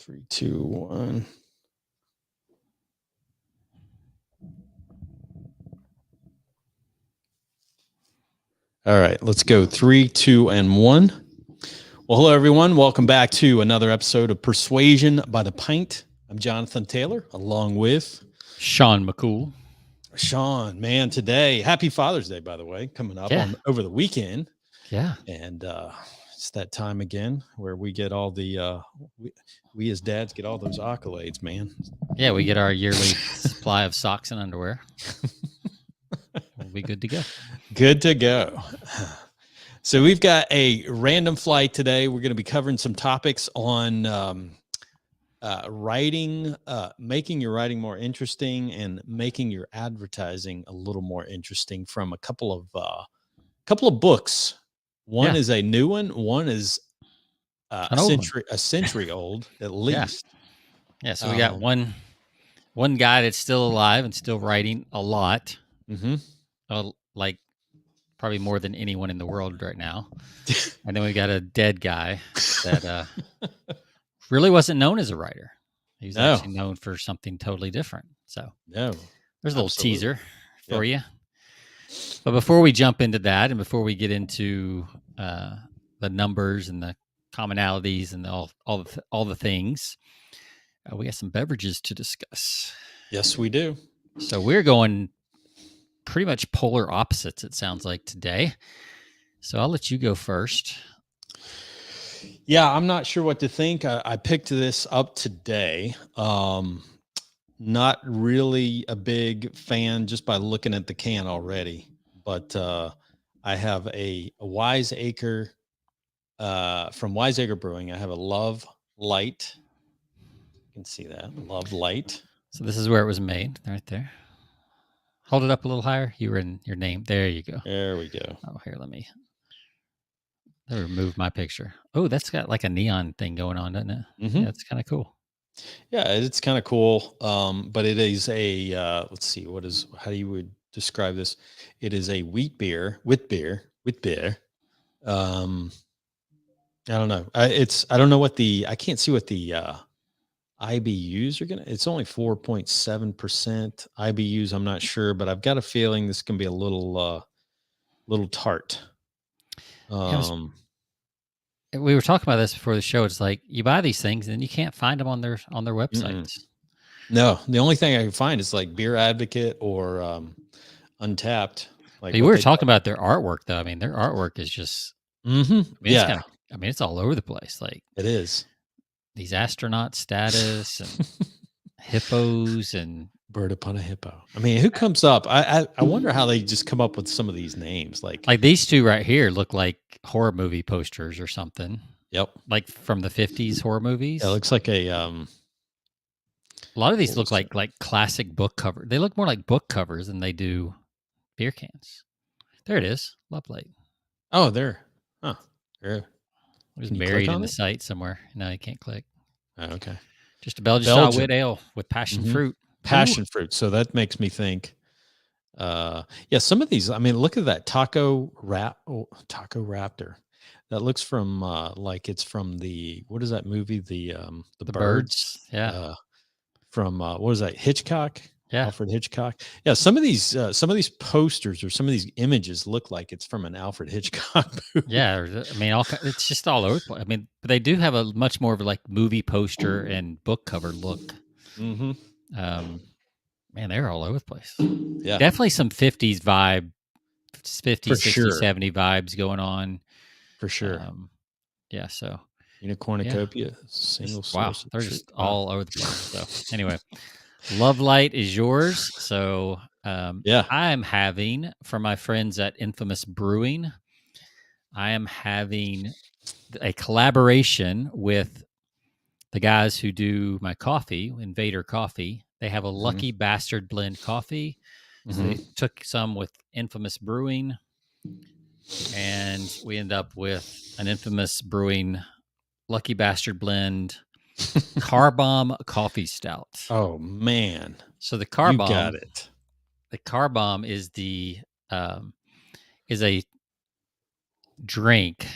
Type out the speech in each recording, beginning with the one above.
3, 2, 1. All right, let's go. 3, 2, and 1. Well, hello, everyone. Welcome back to another episode of Persuasion by the Pint. I'm Jonathan Taylor, along with Sean McCool. Sean. Man, today, happy Father's Day, by the way, coming up over the weekend. Yeah. And it's that time again where we get all the, we as dads get all those accolades, man. Yeah, we get our yearly supply of socks and underwear. We'll be good to go. Good to go. So we've got a random flight today. We're going to be covering some topics on writing, making your writing more interesting and making your advertising a little more interesting from a couple of books. One is a new one. One is a century old, at least. Yeah. So we got one guy that's still alive and still writing a lot. Mm-hmm. Like probably more than anyone in the world right now. And then we got a dead guy that really wasn't known as a writer. He was actually known for something totally different. So there's a little teaser for you. But before we jump into that, and before we get into the numbers and the commonalities and all the things, we got some beverages to discuss. Yes, we do. So we're going pretty much polar opposites, it sounds like, today. So I'll let you go first. Yeah, I'm not sure what to think. I picked this up today. Not really a big fan just by looking at the can already, but I have a Wiseacre from Wiseacre Brewing. I have a Love Light. You can see that, Love Light. So this is where it was made, right there. Hold it up a little higher. You were in your name. There you go. There we go. Oh, here, let me remove my picture. Oh, that's got like a neon thing going on, doesn't it? Mm-hmm. Yeah, it's kind of cool. Yeah, it's kind of cool. But it is a let's see, how you would describe this? It is a wheat beer. I don't know. I don't know what I can't see what the IBUs are gonna. It's only 4.7% IBUs. I'm not sure, but I've got a feeling this can be a little tart. We were talking about this before the show. It's like you buy these things and you can't find them on their websites. No, the only thing I can find is like Beer Advocate or Untapped. Like we were talking about their artwork, though. I mean, their artwork is just. Mm-hmm. It's all over the place. Like it is. These astronaut status and hippos and bird upon a hippo. I mean, who comes up? I wonder how they just come up with some of these names. Like these two right here look like horror movie posters or something. Yep. Like from the 50s horror movies. Yeah, it looks like a lot of these look like classic book cover. They look more like book covers than they do beer cans. There it is. Love Light. Oh, there. Huh. There. It was buried in the site somewhere. No, you can't click. Oh, okay. Just a Belgian style wit ale with passion fruit. Passion fruit. So that makes me think. Some of these. I mean, look at that Taco Raptor. That looks from like it's from what is that movie? The Birds. Yeah. From what was that? Hitchcock. Yeah. Alfred Hitchcock. Yeah. Some of these posters or some of these images look like it's from an Alfred Hitchcock movie. Yeah. I mean, it's just all over the place. I mean, but they do have a much more of a like movie poster and book cover look. Mm-hmm. Man, they're all over the place. Yeah. Definitely some 50s vibe, 50s, For 60s, sure. 70 vibes going on. For sure. Yeah. So Unicornucopia, single source. Wow. They're just all over the place. So anyway. Love Light is yours. So I'm having, for my friends at Infamous Brewing, I am having a collaboration with the guys who do my coffee, Invader Coffee. They have a Lucky Bastard blend coffee. So they took some with Infamous Brewing, and we end up with an Infamous Brewing Lucky Bastard blend Car Bomb coffee stout. Oh man! So the Car Bomb, got it. The Car Bomb is is a drink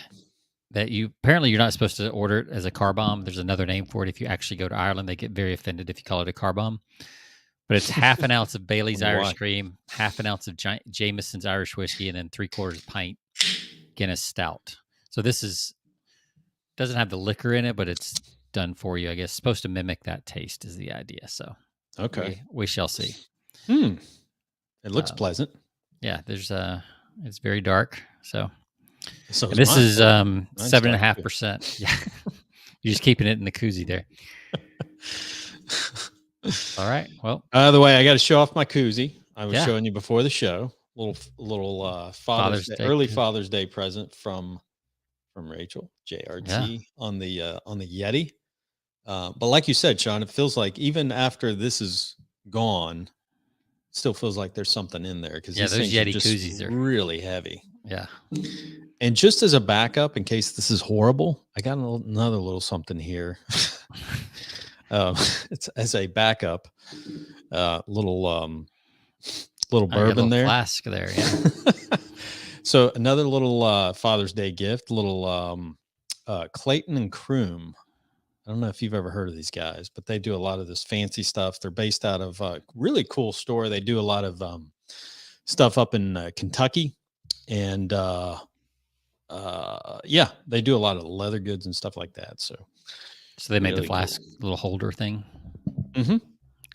that apparently you're not supposed to order it as a car bomb. There's another name for it. If you actually go to Ireland, they get very offended if you call it a car bomb. But it's half an ounce of Bailey's Irish cream, half an ounce of Jameson's Irish whiskey, and then 3/4 pint Guinness Stout. So this doesn't have the liquor in it, but it's done for you, I guess. It's supposed to mimic that taste is the idea. So okay, we shall see. It looks pleasant. Yeah, there's it's very dark. So this is 7.5%. Yeah, you're just keeping it in the koozie there. All right. Well, the way I got to show off my koozie. I was showing you before the show. Little Father's Day, early Father's Day present from Rachel JRT on the Yeti. But like you said, Sean, it feels like even after this is gone, still feels like there's something in there because these things Yeti koozies are really heavy. Yeah. And just as a backup, in case this is horrible, I got another little something here. It's as a backup, little bourbon there, flask there. Yeah. So another little Father's Day gift, little Clayton and Croom. I don't know if you've ever heard of these guys, but they do a lot of this fancy stuff. They're based out of a really cool store. They do a lot of stuff up in Kentucky, and they do a lot of leather goods and stuff like that. So they made really the flask little holder thing. Mm-hmm.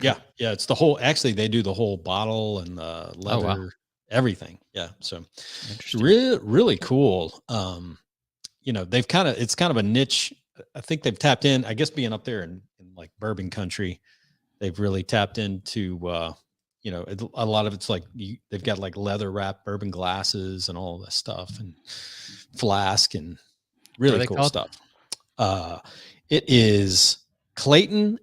Yeah. It's the whole. Actually, they do the whole bottle and leather, everything. Yeah. So really cool. They've it's kind of a niche. I think they've tapped in. I guess being up there in like bourbon country, they've really tapped into. A lot of it's like they've got like leather wrapped bourbon glasses and all this stuff and flask and really cool stuff. It is Clayton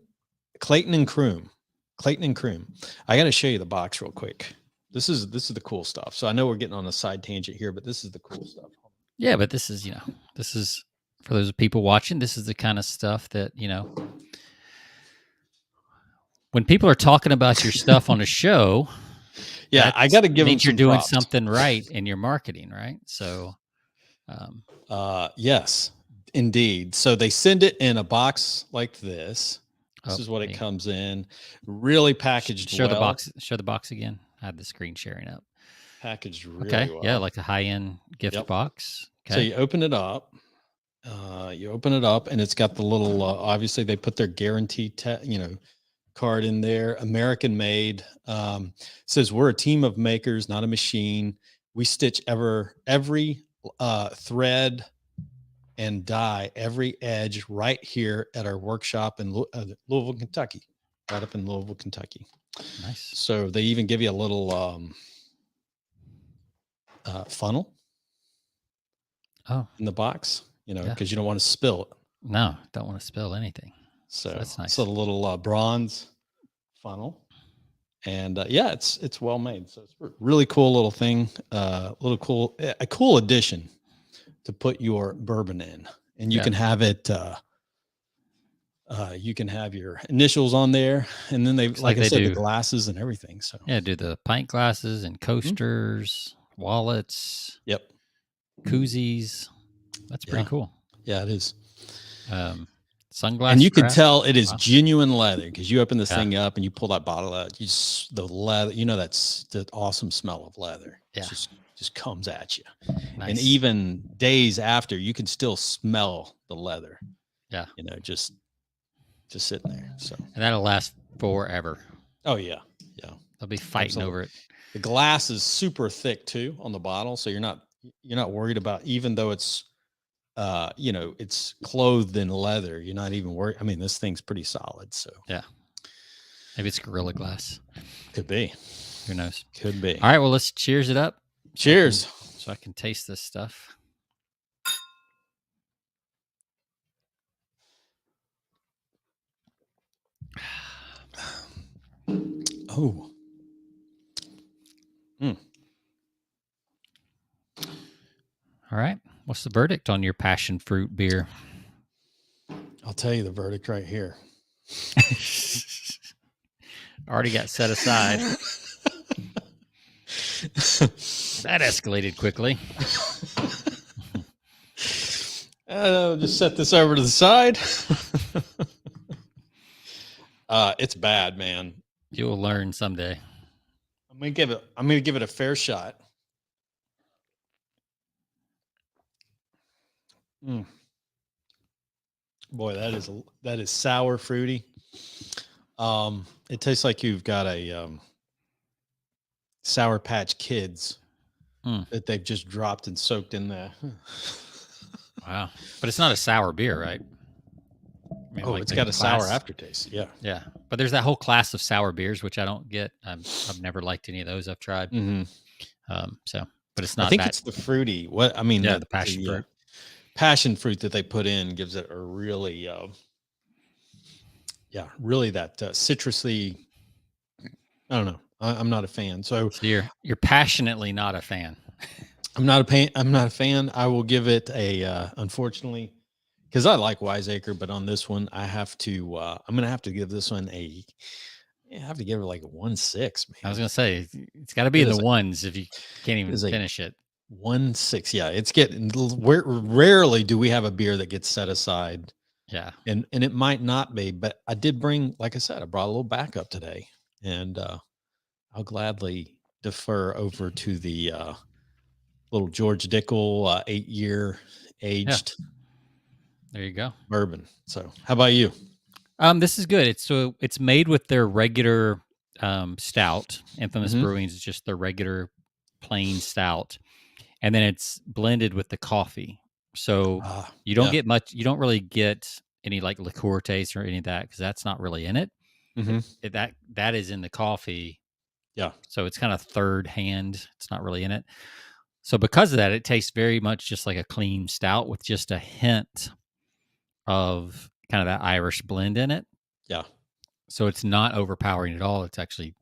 and Croom. Clayton and Croom. I got to show you the box real quick. This is the cool stuff. So I know we're getting on a side tangent here, but this is the cool stuff. Yeah, but this is for those people watching. This is the kind of stuff that when people are talking about your stuff on a show. Yeah, I got to give them you're doing props. Something right in your marketing, right? So, yes, indeed. So they send it in a box like this. This is what it comes in. Really packaged. Show the box. Show the box again. I have the screen sharing up. Packaged really well. Yeah, like a high-end gift box. Okay. So you open it up. And it's got the little. Obviously, they put their guarantee, card in there. American made. Says we're a team of makers, not a machine. We stitch every thread and dye every edge right here at our workshop in Louisville, Kentucky. Right up in Louisville, Kentucky. Nice. So they even give you a little funnel. In the box, because you don't want to spill it. No, don't want to spill anything. So that's nice. So the little bronze funnel, and it's well made. So it's a really cool little thing. A cool addition to put your bourbon in, and you can have it. You can have your initials on there, and then they like I said, the glasses and everything. So do the pint glasses and coasters, wallets. Yep. Koozies. That's pretty cool. Yeah, it is. Sunglasses. And you can tell it is genuine leather because you open this thing up and you pull that bottle out. The leather, that's the awesome smell of leather. Yeah. It just comes at you. Nice. And even days after, you can still smell the leather. Yeah. Just sitting there. So and that'll last forever. Oh yeah. Yeah. They'll be fighting over it. The glass is super thick too on the bottle. So you're not worried about, even though it's it's clothed in leather, you're not even worried. I mean, this thing's pretty solid. So yeah, maybe it's Gorilla Glass. Could be. Who knows? Could be. All right. Well, let's cheers it up. Cheers. So I can taste this stuff. Oh. All right. What's the verdict on your passion fruit beer? I'll tell you the verdict right here. Already got set aside. That escalated quickly. Just set this over to the side. It's bad, man. You will learn someday. I'm gonna give it a fair shot. Mm. Boy, that is sour fruity. It tastes like you've got a Sour Patch Kids that they've just dropped and soaked in there. Wow, but it's not a sour beer, right? I mean, it's got a sour aftertaste. Yeah, yeah. But there's that whole class of sour beers which I don't get. I've never liked any of those I've tried. Mm-hmm. But it's not. I think it's the fruity. What I mean, the passion fruit. Passion fruit that they put in gives it a really, really that citrusy. I don't know. I'm not a fan. So you're passionately not a fan. I'm not a fan. I will give it a unfortunately, because I like Wiseacre, but on this one I have to. I'm gonna have to give this one I have to give it like a 1.6. Man, I was gonna say it's got to be in the ones if you can't even finish it. 1.6. Yeah, it's getting. Rarely do we have a beer that gets set aside. Yeah, and it might not be, but I did bring, like I said, I brought a little backup today, and I'll gladly defer over to the little George Dickel 8-year aged. Yeah. There you go, bourbon. So, how about you? This is good. It's made with their regular stout. Infamous Brewing is just their regular plain stout, and then it's blended with the coffee. So you don't get much. You don't really get any like liqueur taste or any of that because that's not really in it. That is in the coffee. Yeah. So it's kind of third hand. It's not really in it. So because of that, it tastes very much just like a clean stout with just a hint of kind of that Irish blend in it. Yeah. So it's not overpowering at all. It's actually,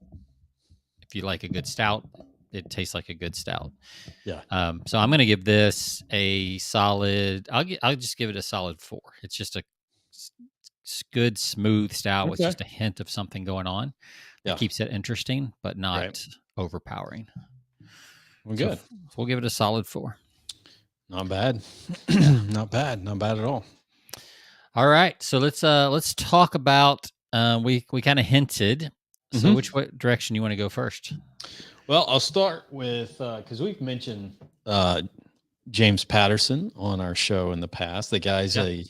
if you like a good stout, it tastes like a good stout. Yeah. So I'm going to give this a solid. I'll just give it a solid 4. It's just a good smooth stout with just a hint of something going on. It keeps it interesting, but not overpowering. Well, good. So we'll give it a solid 4. Not bad. Not bad. Not bad at all. All right. So let's talk about. We kind of hinted. So which direction you want to go first? Well, I'll start with because we've mentioned James Patterson on our show in the past. The guy's a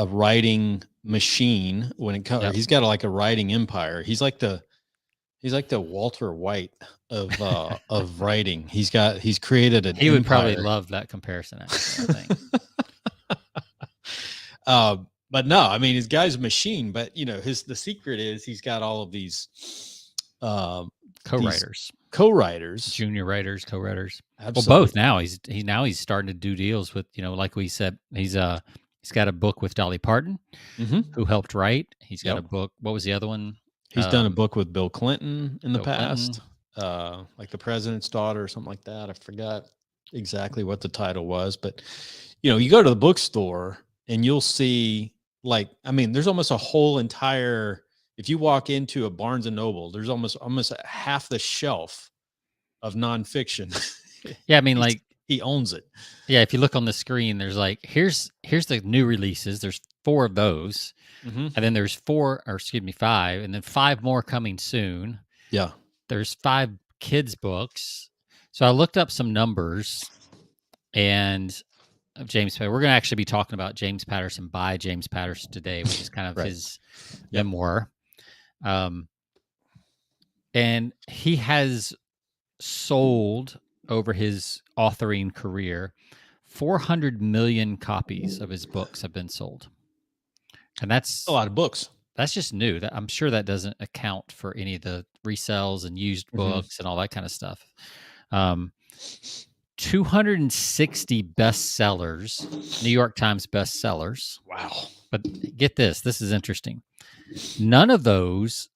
writing machine when it comes. He's got like a writing empire. He's like the Walter White of writing. He's created an. He would probably love that comparison. Actually, I think. But no, I mean, his guy's a machine. But the secret is he's got all of these co-writers, junior writers, co-writers. Absolutely. Well, both now. He's starting to do deals with like we said. He's got a book with Dolly Parton, who helped write. He's got a book. What was the other one? He's done a book with Bill Clinton in the past, like The President's Daughter or something like that. I forgot exactly what the title was, but you go to the bookstore and you'll see there's almost a whole entire. If you walk into a Barnes and Noble, there's almost half the shelf of nonfiction. Yeah, I mean, he owns it. Yeah, if you look on the screen, there's here's the new releases. There's 4 of those, and then there's 5, and then 5 more coming soon. Yeah, there's 5 kids books. So I looked up some numbers, and James. We're going to actually be talking about James Patterson by James Patterson today, which is kind of his memoir. And he has sold over his authoring career 400 million copies of his books have been sold, and that's a lot of books. That's just new. I'm sure that doesn't account for any of the resells and used books and all that kind of stuff. 260 bestsellers, New York Times bestsellers. Wow. But get this. This is interesting. None of those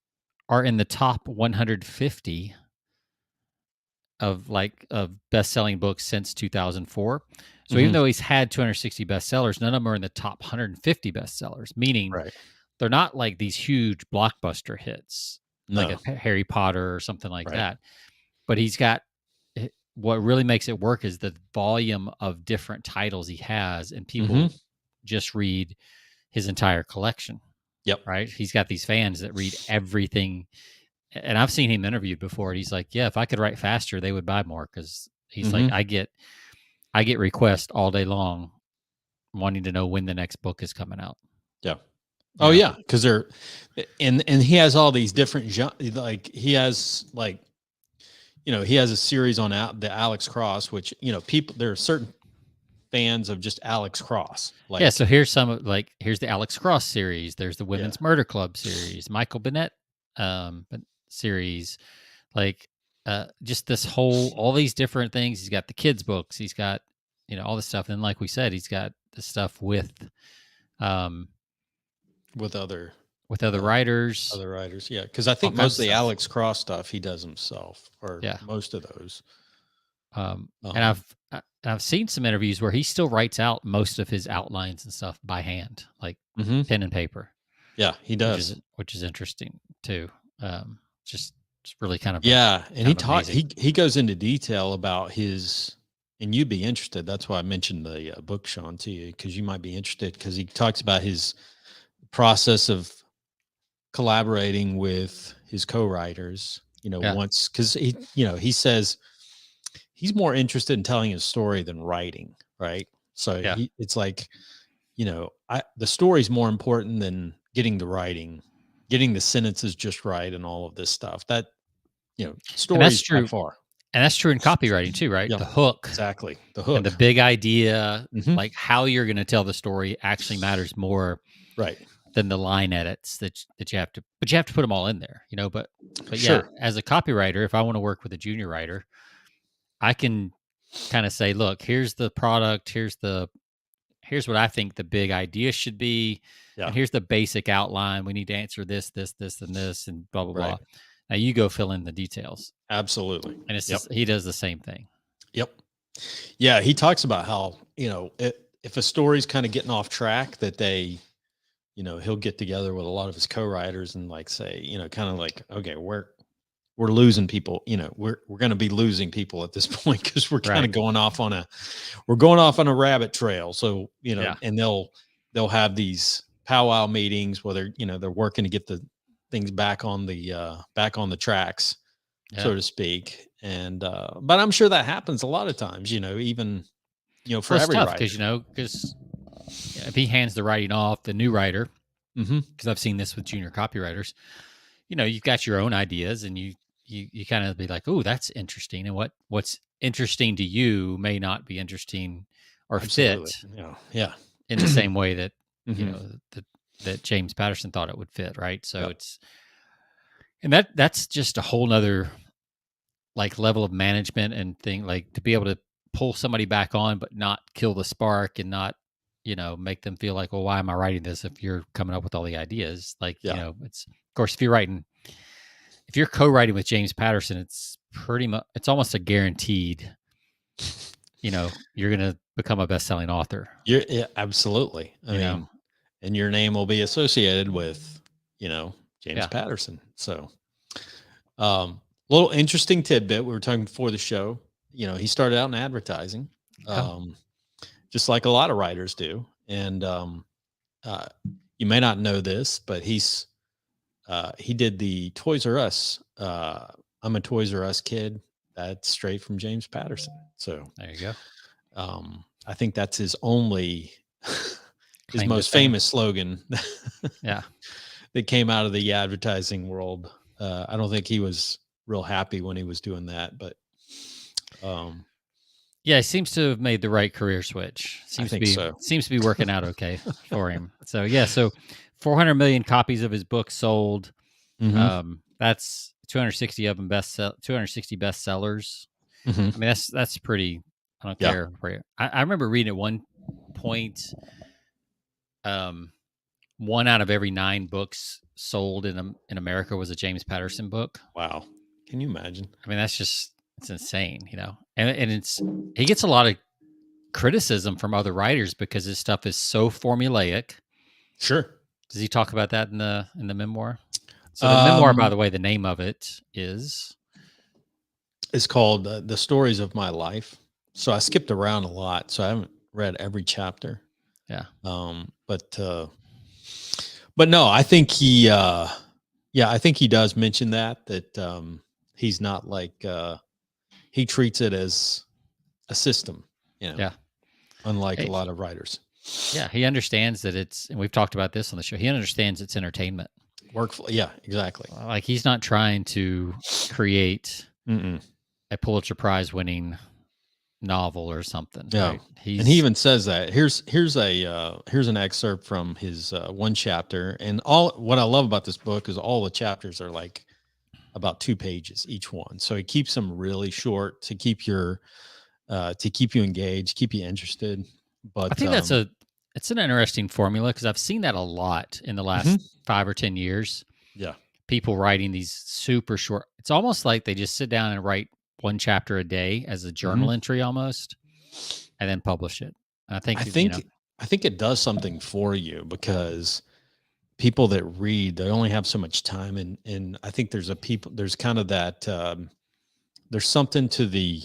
are in the top 150 of best-selling books since 2004. So even though he's had 260 bestsellers, none of them are in the top 150 bestsellers, meaning they're not like these huge blockbuster hits, like a Harry Potter or something like that. But he's got what really makes it work is the volume of different titles he has, and people Mm-hmm. just read his entire collection. Yep. Right. He's got these fans that read everything. And I've seen him interviewed before. And he's like, yeah, if I could write faster, they would buy more. Cause he's like, I get requests all day long wanting to know when the next book is coming out. Yeah. Oh yeah. Cause they're, and he has all these different, like he has like, he has a series on the Alex Cross, which, people, there are certain fans of just Alex Cross. Like, yeah. So here's here's the Alex Cross series. There's the Women's Murder Club series, Michael Bennett series, like just this whole, all these different things. He's got the kids books. He's got, all this stuff. And like we said, he's got the stuff with other writers. Other writers, yeah. Because I think most of the Alex Cross stuff he does himself, or most of those. And I've seen some interviews where he still writes out most of his outlines and stuff by hand, like pen and paper. Yeah, he does, which is interesting too. Just really kind of and he goes into detail about his, and you'd be interested. That's why I mentioned the book, Sean, to you, because you might be interested, because he talks about his process of collaborating with his co-writers. Once, because he says he's more interested in telling his story than writing, right? So it's like, the story's more important than getting the writing, getting the sentences just right, and all of this stuff. That, story is true. Far. And that's true in copywriting too, right? Yeah, the hook. Exactly. The hook. And the big idea, like how you're going to tell the story, actually matters more, right, than the line edits that you have to, but you have to put them all in there, but sure. Yeah, as a copywriter, if I want to work with a junior writer, I can kind of say, look, here's the product, here's what I think the big idea should be, and here's the basic outline. We need to answer this, and this, and blah blah blah. Now you go fill in the details. Absolutely. And it's just, he does the same thing. Yep. Yeah, he talks about how, if a story's kind of getting off track, that they, he'll get together with a lot of his co-writers and like say, kind of like, okay, we're losing people, we're going to be losing people at this point, because we're kind of going off on a rabbit trail. So, and they'll have these powwow meetings where they're working to get the things back on the tracks, so to speak. And, but I'm sure that happens a lot of times, even, for every writer. Because if he hands the writing off, the new writer, because I've seen this with junior copywriters, you've got your own ideas, and you kind of be like, oh, that's interesting. And what's interesting to you may not be interesting or fit in the same way that, that James Patterson thought it would fit. Right. So that's just a whole nother like level of management and thing, like to be able to pull somebody back on, but not kill the spark and not, make them feel like, well, why am I writing this if you're coming up with all the ideas? Like, it's, of course, if you're co-writing with James Patterson, it's it's almost a guaranteed, you're going to become a best-selling author. Yeah, absolutely. I mean, and your name will be associated with, James Patterson. So, little interesting tidbit. We were talking before the show, he started out in advertising, just like a lot of writers do. And, you may not know this, but he did the Toys R Us. I'm a Toys R Us kid. That's straight from James Patterson. So there you go. I think that's his only, his most famous slogan. That came out of the advertising world. I don't think he was real happy when he was doing that, but he seems to have made the right career switch. Seems to be working out okay for him. So so 400 million copies of his book sold. That's 260 of them 260 bestsellers. I mean, that's pretty. I don't care. I remember reading at one point, 1 out of every 9 books sold in America was a James Patterson book. Wow, can you imagine? I mean, it's insane, and he gets a lot of criticism from other writers because his stuff is so formulaic. Sure. Does he talk about that in the memoir? So the memoir, by the way, the name of it is It's called The Stories of My Life. So I skipped around a lot, so I haven't read every chapter. Yeah. But no, I think I think he does mention that he's not like he treats it as a system, Yeah. unlike a Hey, lot of writers. yeah, he understands that and we've talked about this on the show. He understands it's entertainment. Workflow, yeah, exactly. Like he's not trying to create Mm-mm. a Pulitzer Prize winning novel or something, Yeah, right? and he even says that here's an excerpt from his one chapter, and all what I love about this book is all the chapters are like about 2 pages each one, so he keeps them really short to keep you engaged, keep you interested. I But think it's an interesting formula because I've seen that a lot in the last 5 or 10 years. Yeah, people writing these super short. It's almost like they just sit down and write one chapter a day as a journal entry almost, and then publish it. And I think I think it does something for you because people that read, they only have so much time, and I think there's kind of that there's something to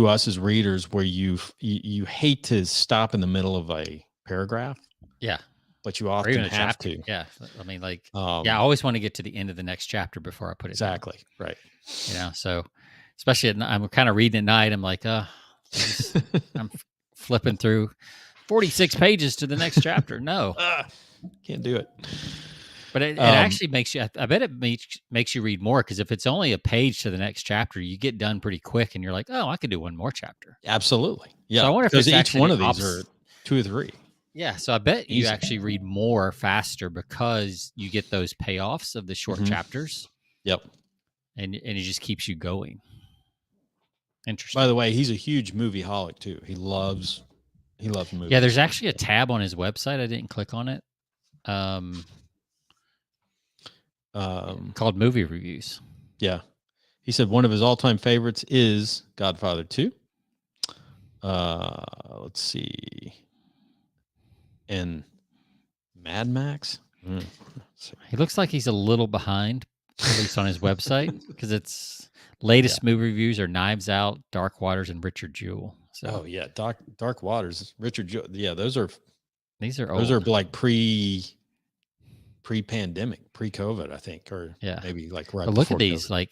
us as readers where you hate to stop in the middle of a paragraph, yeah, but you or even often a have chapter. to. Yeah, I mean, like, yeah, I always want to get to the end of the next chapter before I put it down. Exactly. Right. So especially at night, I'm kind of reading at night. I'm like, I'm flipping through 46 pages to the next chapter. No, can't do it. But it actually makes you. I bet it makes you read more because if it's only a page to the next chapter, you get done pretty quick, and you're like, "Oh, I could do one more chapter." Absolutely, yeah. So I wonder if because it's each actually one the of these are 2 or 3. Yeah, so I bet you Easy. actually read more faster because you get those payoffs of the short chapters. Yep. And it just keeps you going. Interesting. By the way, he's a huge movie holic too. He loves movies. Yeah, there's actually a tab on his website. I didn't click on it. Called movie reviews. Yeah. He said one of his all-time favorites is Godfather 2. Let's see. And Mad Max. He looks like he's a little behind, at least on his website, because its latest movie reviews are Knives Out, Dark Waters, and Richard Jewell. So, oh yeah, Dark Waters, Richard Jewell. Yeah, these are old. Those are like pre-pandemic, pre-COVID, I think, or maybe like right. But look at these, COVID. like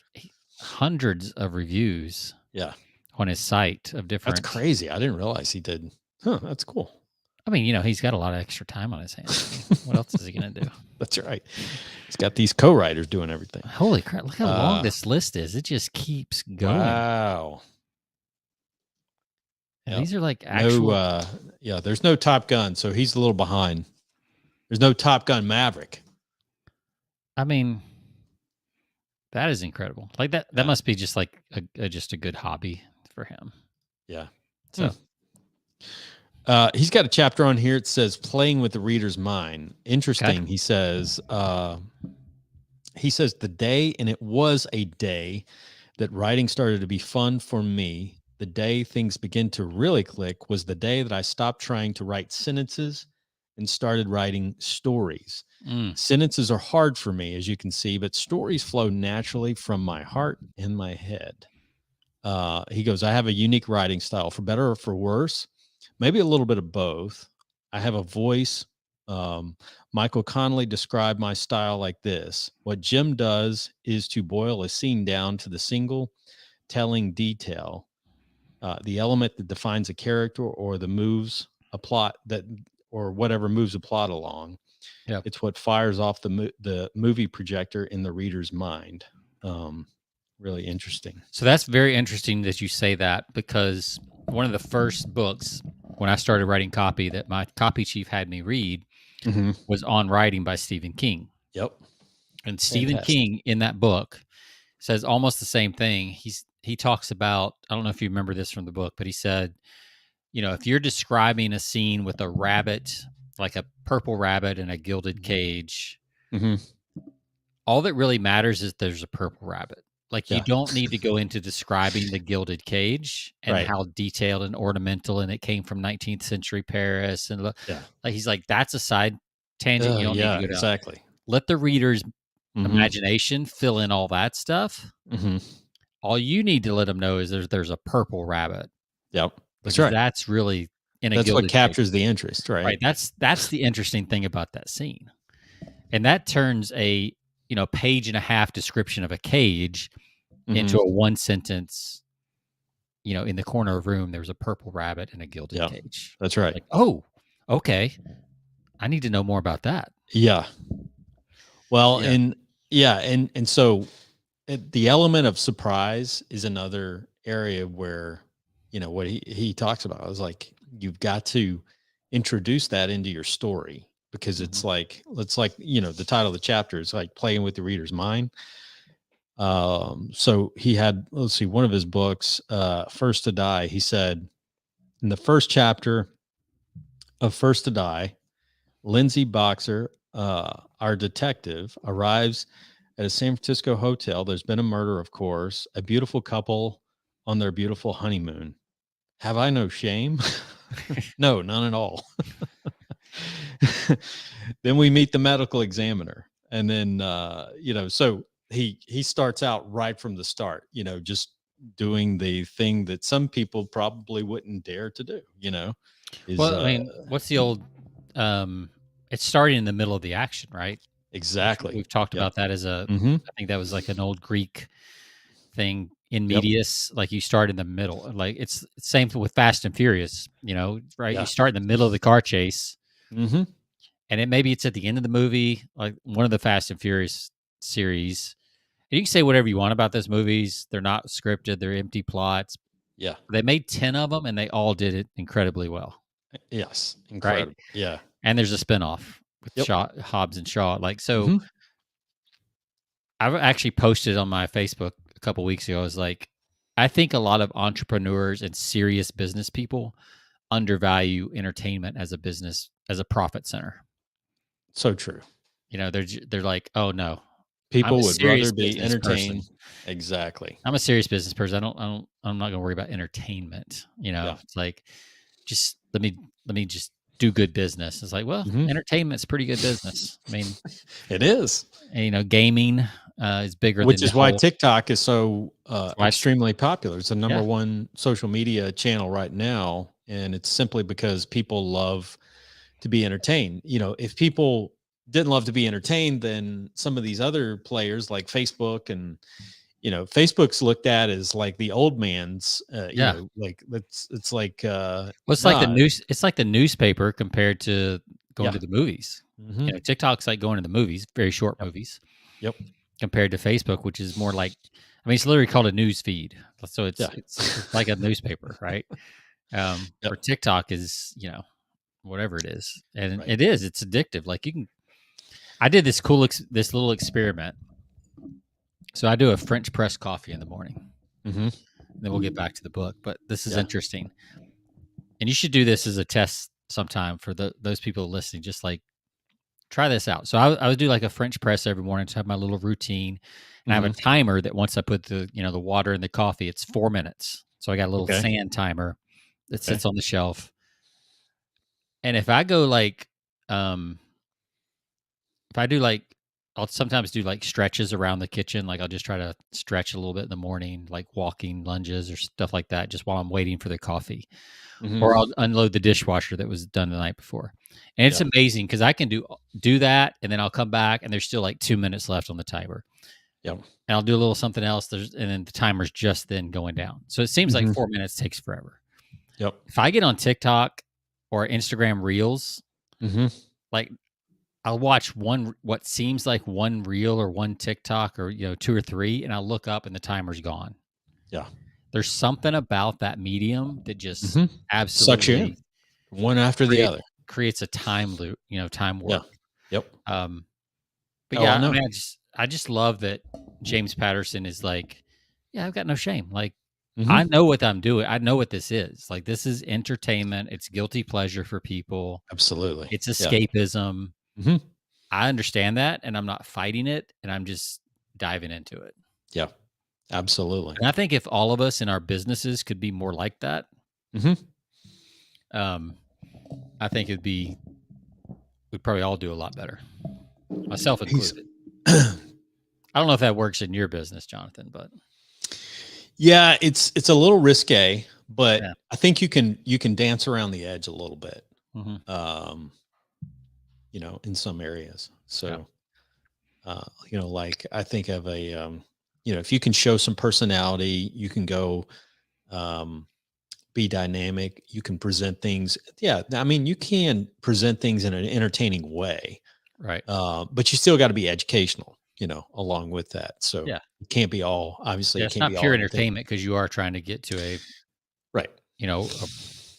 hundreds of reviews. Yeah, on his site of different. That's crazy. I didn't realize he did. Huh, that's cool. I mean, he's got a lot of extra time on his hands. What else is he going to do? That's right. He's got these co-writers doing everything. Holy crap. Look how long this list is. It just keeps going. Wow. Yep. These are like actual. There's no Top Gun, so he's a little behind. There's no Top Gun Maverick. I mean, that is incredible. Like that must be just like just a good hobby for him. Yeah. So. He's got a chapter on here. It says playing with the reader's mind. Interesting. Okay. He says the day, and it was a day that writing started to be fun for me. The day things begin to really click was the day that I stopped trying to write sentences and started writing stories. Sentences are hard for me, as you can see, but stories flow naturally from my heart and my head. He goes, I have a unique writing style, for better or for worse. Maybe a little bit of both. I have a voice. Michael Connelly described my style like this. What Jim does is to boil a scene down to the single telling detail, the element that defines a character or the moves a plot or whatever moves a plot along. Yep. It's what fires off the movie projector in the reader's mind. Really interesting. So that's very interesting that you say that, because one of the first books when I started writing copy that my copy chief had me read was On Writing by Stephen King. Yep. And Stephen King in that book says almost the same thing. He talks about, I don't know if you remember this from the book, but he said, if you're describing a scene with a rabbit, like a purple rabbit in a gilded cage, all that really matters is there's a purple rabbit. Like you don't need to go into describing the gilded cage and how detailed and ornamental, and it came from 19th century Paris. And like he's like, that's a side tangent. You don't need to go down. Exactly. Let the reader's imagination fill in all that stuff. all you need to let them know is there's a purple rabbit. Yep. That's Because right. that's really in a That's what gilded cage. captures the interest, right? Right. That's the interesting thing about that scene. And that turns a, page and a half description of a cage into a one sentence, in the corner of a room, there was a purple rabbit in a gilded cage. That's right. Like, oh, okay. I need to know more about that. Yeah. Well, and so the element of surprise is another area where, what he talks about. I was like, you've got to introduce that into your story, because it's like, the title of the chapter is like playing with the reader's mind. So he had, let's see, one of his books, First to Die, he said in the first chapter of First to Die, Lindsay Boxer, our detective, arrives at a San Francisco hotel. There's been a murder, of course, a beautiful couple on their beautiful honeymoon. Have I no shame? No, none at all. Then we meet the medical examiner. And then, so he starts out right from the start, just doing the thing that some people probably wouldn't dare to do, is, well, I mean, what's the old, it's starting in the middle of the action, right? exactly. We've talked about that as I think that was like an old Greek thing in medias, like you start in the middle. Like it's the same with Fast and Furious, right? You start in the middle of the car chase, and maybe it's at the end of the movie, like one of the Fast and Furious series. And you can say whatever you want about those movies. They're not scripted. They're empty plots. Yeah. They made 10 of them, and they all did it incredibly well. Yes. Incredible. Right? Yeah. And there's a spinoff with Hobbs and Shaw. Like, so I've actually posted on my Facebook a couple weeks ago. I was like, I think a lot of entrepreneurs and serious business people undervalue entertainment as a business, as a profit center. So true. They're like, oh no, people would rather be entertained. Exactly. I'm a serious business person. I'm not going to worry about entertainment. It's like, just let me just do good business. It's like, well, entertainment's pretty good business. I mean, it is. And, gaming is bigger, which is why TikTok is so extremely popular. It's the number one social media channel right now, and it's simply because people love to be entertained. If people didn't love to be entertained, then some of these other players like Facebook and Facebook's looked at as like the old man's like it's like it's like the news, it's like the newspaper compared to going to the movies. TikTok's like going to the movies, very short movies. Yep. Compared to Facebook, which is more like, I mean, it's literally called a news feed. So it's like a newspaper, right? Or TikTok is, whatever it is. And it's addictive. Like I did this this little experiment. So I do a French press coffee in the morning. Then we'll get back to the book, but this is interesting. And you should do this as a test sometime for those people listening, just like, try this out. So I would do like a French press every morning to have my little routine. And I have a timer that once I put the water in the coffee, it's 4 minutes. So I got a little sand timer that sits on the shelf. And if I go like, if I do like, I'll sometimes do like stretches around the kitchen. Like I'll just try to stretch a little bit in the morning, like walking lunges or stuff like that, just while I'm waiting for the coffee. Or I'll unload the dishwasher that was done the night before. And it's amazing because I can do that, and then I'll come back and there's still like 2 minutes left on the timer. Yep. And I'll do a little something else, and then the timer's just then going down. So it seems like 4 minutes takes forever. Yep. If I get on TikTok or Instagram Reels, like I'll watch what seems like one reel or one TikTok or 2 or 3, and I'll look up and the timer's gone. Yeah. There's something about that medium that just absolutely sucks you in, one after the other. Creates a time loop, time warp. Yeah. Yep. But I mean, I just love that James Patterson is like, I've got no shame. Like, I know what I'm doing. I know what this is. Like, this is entertainment. It's guilty pleasure for people. Absolutely. It's escapism. I understand that, and I'm not fighting it, and I'm just diving into it. Yeah. Absolutely. And I think if all of us in our businesses could be more like that, I think we'd probably all do a lot better, myself included. I don't know if that works in your business, Jonathan, but Yeah, it's a little risque, Yeah. but I think you can dance around the edge a little bit, Hmm. um, in some areas. Yeah. So, like I think of if you can show some personality, you can go, um, be dynamic, you can present things. Yeah, I mean, you can present things in an entertaining way, Right. but you still got to be educational, along with that. So Yeah. it can't be all, obviously, Yeah. it It's can't not be all pure entertainment. entertainment because you are trying to get to Right. a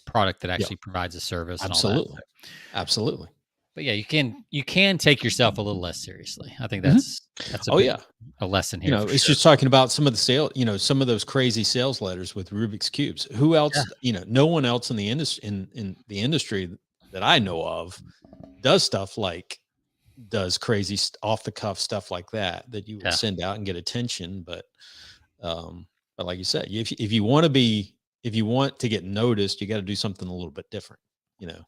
product that Yeah. actually provides a service and all that. Absolutely. Absolutely. But yeah, you can take yourself a little less seriously. I think Mhm. that's Oh, yeah. a lesson here for It's sure. just talking about some of the some of those crazy sales letters with Rubik's cubes. Who Yeah, else, no one else in the industry in the industry that I know of does stuff like does crazy off the cuff stuff like that you would yeah. send out and get attention. But like you said, if you want to be if you want to get noticed, you got to do something a little bit different, you know.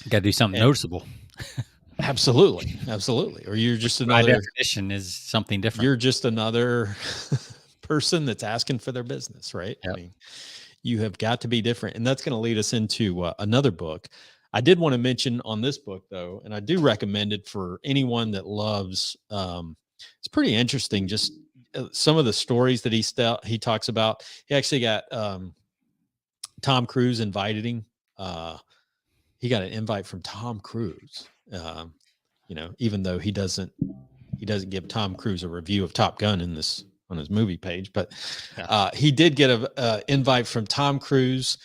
Got to do something And noticeable, absolutely, absolutely. Or which by definition is something different. you're just another person that's asking for their business, right? I Yep. mean, you have got to be different. And that's going to lead us into another book. I did want to mention on this book, though, and I do recommend it for anyone that loves. It's pretty interesting. Just some of the stories that he talks about. He actually got Tom Cruise invited him. He got an invite from Tom Cruise. Even though he doesn't give Tom Cruise a review of Top Gun in this on his movie page, but Yeah. he did get a invite from Tom Cruise,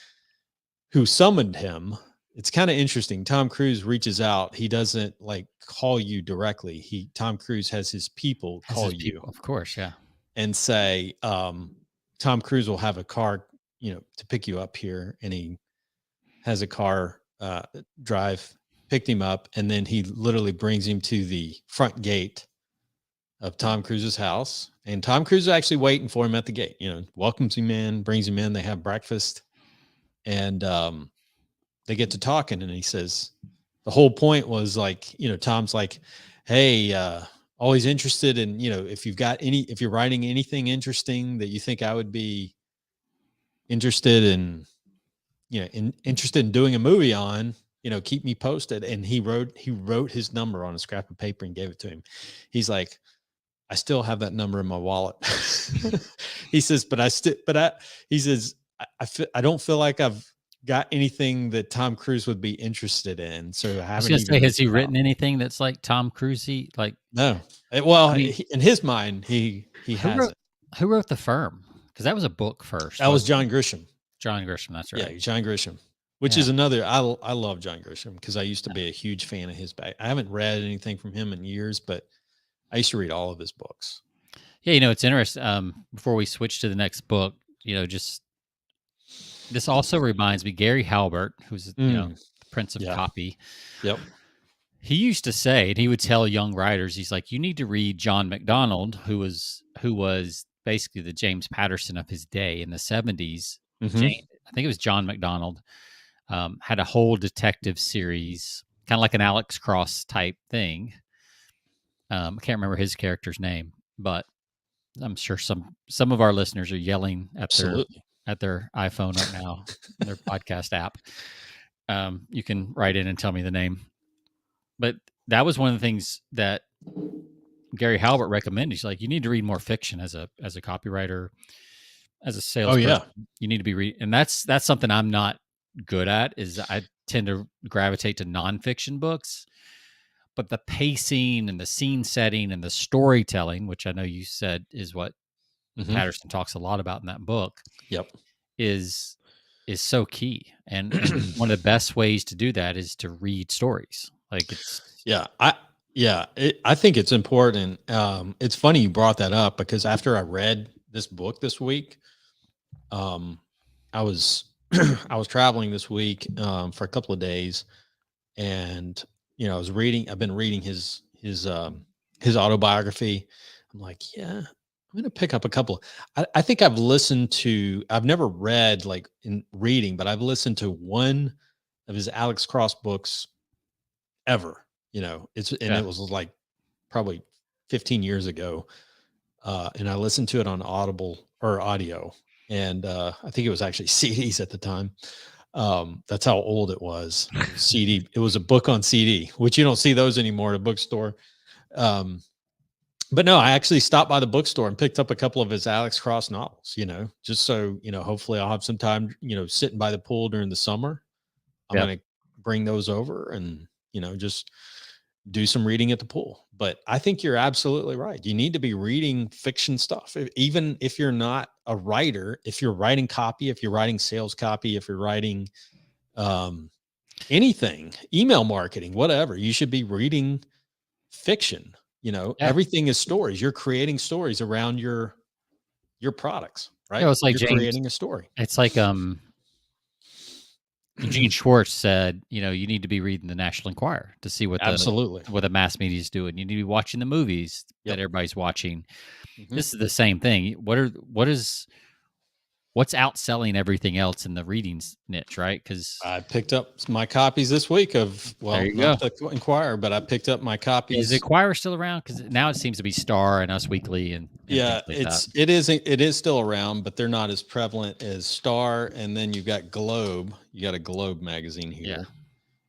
who summoned him. It's kind of interesting. Tom Cruise reaches out. He doesn't like call you directly. Tom Cruise has his people Has call his you people, of course. Yeah. and say, Tom Cruise will have a car, to pick you up here, and he has a car drive, picked him up, and then he literally brings him to the front gate of Tom Cruise's house. And Tom Cruise is actually waiting for him at the gate, welcomes him in, brings him in, they have breakfast, and they get to talking. And he says, the whole point was like, Tom's like, hey, always interested in, if you're writing anything interesting that you think I would be interested in, interested in doing a movie on, keep me posted. And he wrote his number on a scrap of paper and gave it to him. He's like, I still have that number in my wallet. He says, he says, I don't feel like I've got anything that Tom Cruise would be interested in. So I I was haven't gonna say, even has he reached out. written anything that's like Tom Cruisey? Like, No. I Well, mean, in his mind, he who wrote hasn't. who wrote The Firm? Because that was a book first, That was wasn't it? John Grisham. John Grisham. That's Yeah, right. John Grisham, which Yeah. is another. I love John Grisham because I used to be a huge fan of his back. I haven't read anything from him in years, but I used to read all of his books. Yeah. It's interesting. Before we switch to the next book, just this also reminds me, Gary Halbert, who's the Prince of Yeah. Copy. Yep. He used to say, and he would tell young writers, he's like, you need to read John MacDonald, who was basically the James Patterson of his day in the 70s. Mm-hmm. I think it was John MacDonald, had a whole detective series, kind of like an Alex Cross type thing. I can't remember his character's name, but I'm sure some of our listeners are yelling Absolutely. at their iPhone right now, their podcast app. You can write in and tell me the name. But that was one of the things that Gary Halbert recommended. He's like, you need to read more fiction as a copywriter, as a Oh salesperson. yeah. You need to be and that's something I'm not good at. Is I tend to gravitate to nonfiction books, but the pacing and the scene setting and the storytelling, which I know you said is what Mm-hmm. Patterson talks a lot about in that book, Yep. is so key. And one of the best ways to do that is to read stories. Like Yeah. I think it's important. It's funny you brought that up because after I read this book this week, I was I was traveling this week for a couple of days, and I've been reading his autobiography. I'm like, yeah, I'm gonna pick up a couple. I think I've never read like in reading, but I've listened to one of his Alex Cross books ever. yeah, It was like probably 15 years ago, and I listened to it on Audible or audio. and I think it was actually CDs at the time. That's how old it was. It was CD. It was a book on CD, which you don't see those anymore at a bookstore. Um, but no, I actually stopped by the bookstore and picked up a couple of his Alex Cross novels, just so, hopefully I'll have some time, sitting by the pool during the summer. I'm Yep. going to bring those over and, just do some reading at the pool. But I think you're absolutely right. You need to be reading fiction stuff. Even if you're not a writer, if you're writing copy, if you're writing sales copy, if you're writing um, anything, email marketing, whatever, you should be reading fiction. Yeah. Everything is stories. You're creating stories around your products, right? It's like You're James. creating a story. It's like Eugene Schwartz said, you need to be reading the National Enquirer to see what the mass media is doing. You need to be watching the movies that everybody's watching. Mm-hmm. This is the same thing. What's outselling everything else in the reading niche, right? Because I picked up my copies this week of, not the Enquirer, but I picked up my copies. Is the Enquirer still around? Because now it seems to be Star and Us Weekly and yeah, like it is still around, but they're not as prevalent as Star. And then you've got Globe. You got a Globe magazine here,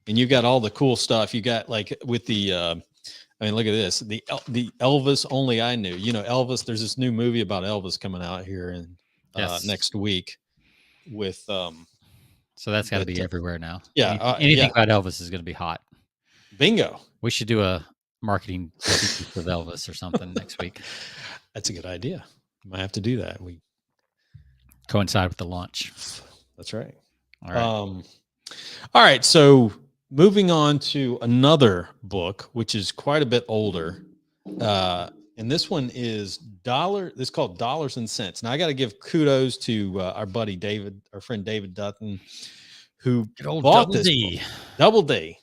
and you've got all the cool stuff. You got like with the. I mean, look at this. The Elvis Only I Knew. Elvis. There's this new movie about Elvis coming out here in next week with. So that's got to be everywhere now. Yeah, anything about Elvis is going to be hot. Bingo. We should do a marketing with Elvis or something next week. That's a good idea. Might have to do that. We coincide with the launch. That's right. All right. All right. So moving on to another book, which is quite a bit older. And this one is This is called Dollars and Cents. Now I got to give kudos to our buddy David, our friend David Dutton, who bought this book. Double D.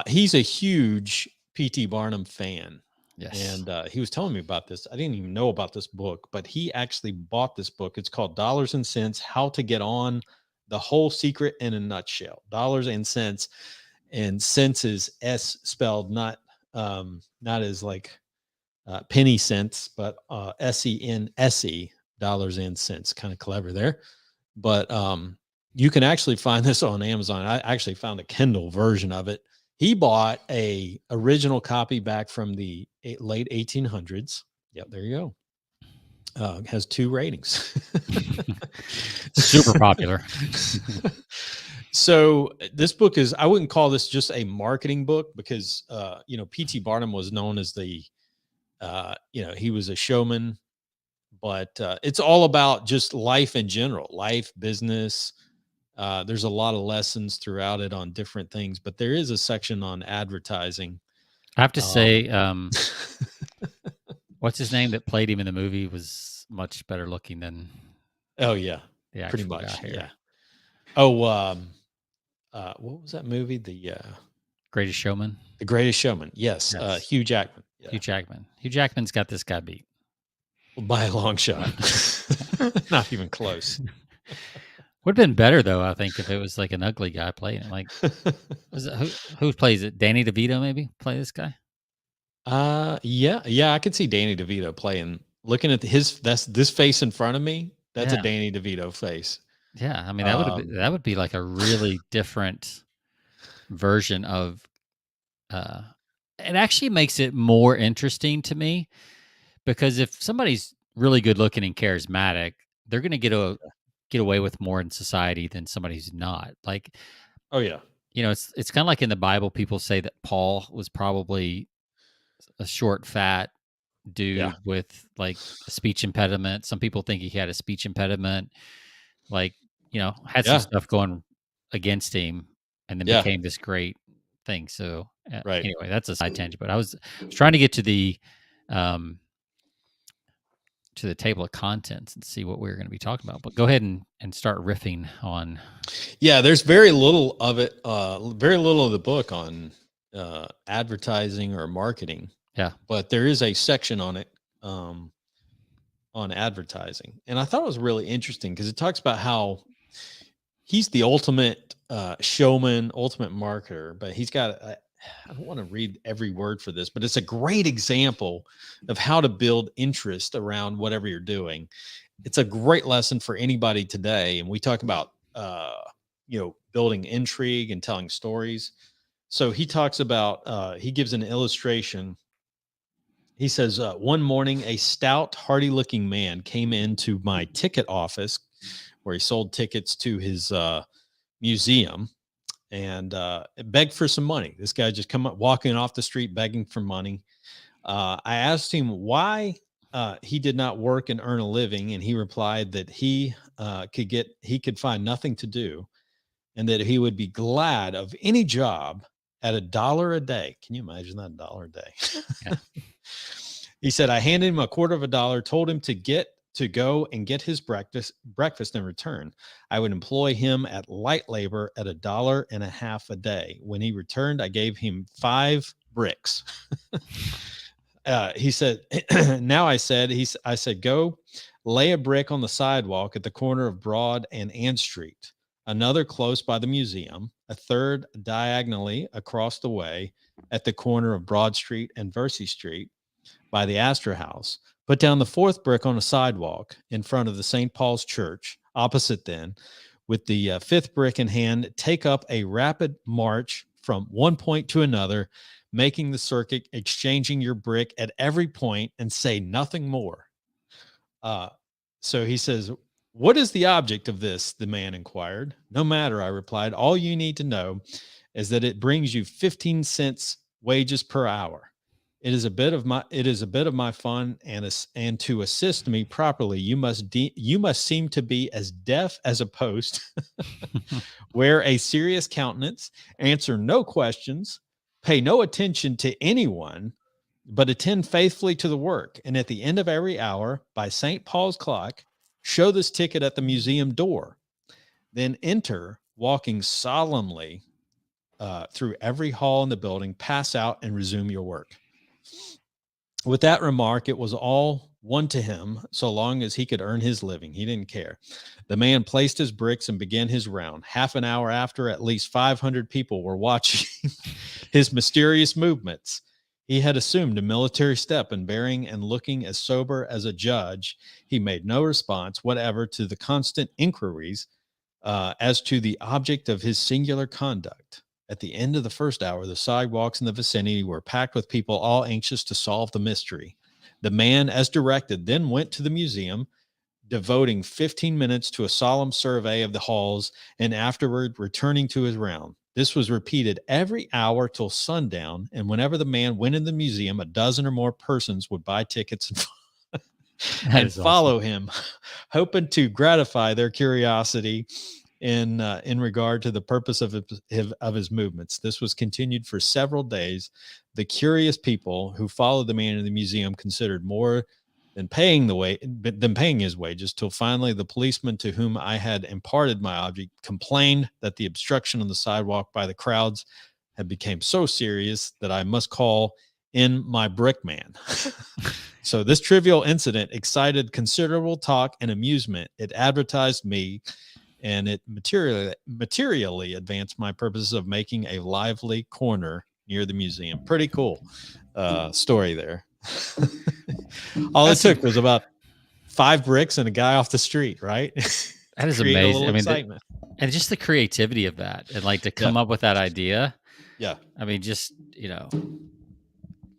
He's a huge P.T. Barnum fan. Yes. And he was telling me about this. I didn't even know about this book, but he actually bought this book. It's called Dollars and Cents, How to Get On, the Whole Secret in a Nutshell. Dollars and Cents, and cents is S spelled not as like penny cents, but SENSE, dollars and cents. Kind of clever there. But you can actually find this on Amazon. I actually found a Kindle version of it. He bought a original copy back from the late 1800s. Yep, there you go. Has 2 ratings. Super popular. So this book is, I wouldn't call this just a marketing book because, P.T. Barnum was known as the, he was a showman, but it's all about just life in general, life, business. There's a lot of lessons throughout it on different things, but there is a section on advertising. I have to say, what's his name that played him in the movie was much better looking than. Oh yeah, the pretty much. Yeah. Oh, what was that movie? The Greatest Showman. The Greatest Showman. Yes. Hugh Jackman. Yeah. Hugh Jackman's got this guy beat by a long shot. Not even close. Would have been better though, I think, if it was like an ugly guy playing it. Like, who plays it? Danny DeVito maybe play this guy. Yeah, I could see Danny DeVito playing. Looking at this face in front of me, that's a Danny DeVito face. Yeah, I mean that would be like a really different version of. It actually makes it more interesting to me because if somebody's really good looking and charismatic, they're going to get away with more in society than somebody who's not. Like, oh yeah, it's kind of like in the Bible, people say that Paul was probably a short, fat dude with like a speech impediment. Some people think he had a speech impediment, like, had some stuff going against him and then became this great thing. So anyway, that's a side tangent, but I was trying to get to the table of contents and see what we were going to be talking about, but go ahead and start riffing on. Yeah, there's very little of it, very little of the book on advertising or marketing. Yeah, but there is a section on it on advertising, and I thought it was really interesting because it talks about how he's the ultimate showman, ultimate marketer, but he's got I don't want to read every word for this, but it's a great example of how to build interest around whatever you're doing. it's a great lesson for anybody today. And we talk about, building intrigue and telling stories. So he talks about, he gives an illustration. He says, one morning, a stout, hardy looking man came into my ticket office where he sold tickets to his museum and begged for some money. This guy just come up walking off the street begging for money. I asked him why he did not work and earn a living, and he replied that he could find nothing to do, and that he would be glad of any job at $1 a day. Can you imagine that? $1 a day. Yeah. He said, I handed him $0.25, told him to go and get his breakfast in return. I would employ him at light labor at $1.50 a day. When he returned, I gave him 5 bricks. He said, I said, go lay a brick on the sidewalk at the corner of Broad and Ann Street, another close by the museum, a third diagonally across the way at the corner of Broad Street and Versey Street by the Astor House. Put down the 4th brick on a sidewalk in front of the St. Paul's Church, opposite then. With the 5th brick in hand, take up a rapid march from one point to another, making the circuit, exchanging your brick at every point, and say nothing more. So he says, what is the object of this? The man inquired. No matter, I replied. All you need to know is that it brings you 15 cents wages per hour. It is a bit of my fun, and to assist me properly, you must seem to be as deaf as a post, wear a serious countenance, answer no questions, pay no attention to anyone, but attend faithfully to the work. And at the end of every hour, by St. Paul's clock, show this ticket at the museum door. Then enter, walking solemnly through every hall in the building, pass out, and resume your work. With that remark, it was all one to him, so long as he could earn his living. He didn't care. The man placed his bricks and began his round. Half an hour after, at least 500 people were watching his mysterious movements. He had assumed a military step in bearing and looking as sober as a judge. He made no response whatever to the constant inquiries as to the object of his singular conduct. At the end of the first hour, the sidewalks in the vicinity were packed with people, all anxious to solve the mystery. The man, as directed, then went to the museum, devoting 15 minutes to a solemn survey of the halls, and afterward returning to his round. This was repeated every hour till sundown, and whenever the man went in the museum, a dozen or more persons would buy tickets and follow him, hoping to gratify their curiosity in regard to the purpose of his movements. This was continued for several days. The curious people who followed the man in the museum considered more than paying his wages, till finally the policeman to whom I had imparted my object complained that the obstruction on the sidewalk by the crowds had become so serious that I must call in my brickman. So this trivial incident excited considerable talk and amusement. It advertised me, and it materially advanced my purposes of making a lively corner near the museum. Pretty cool story there. All it took was about 5 bricks and a guy off the street, right? That is amazing. I mean, excitement. And just the creativity of that, and like to come up with that idea. Yeah. I mean, just,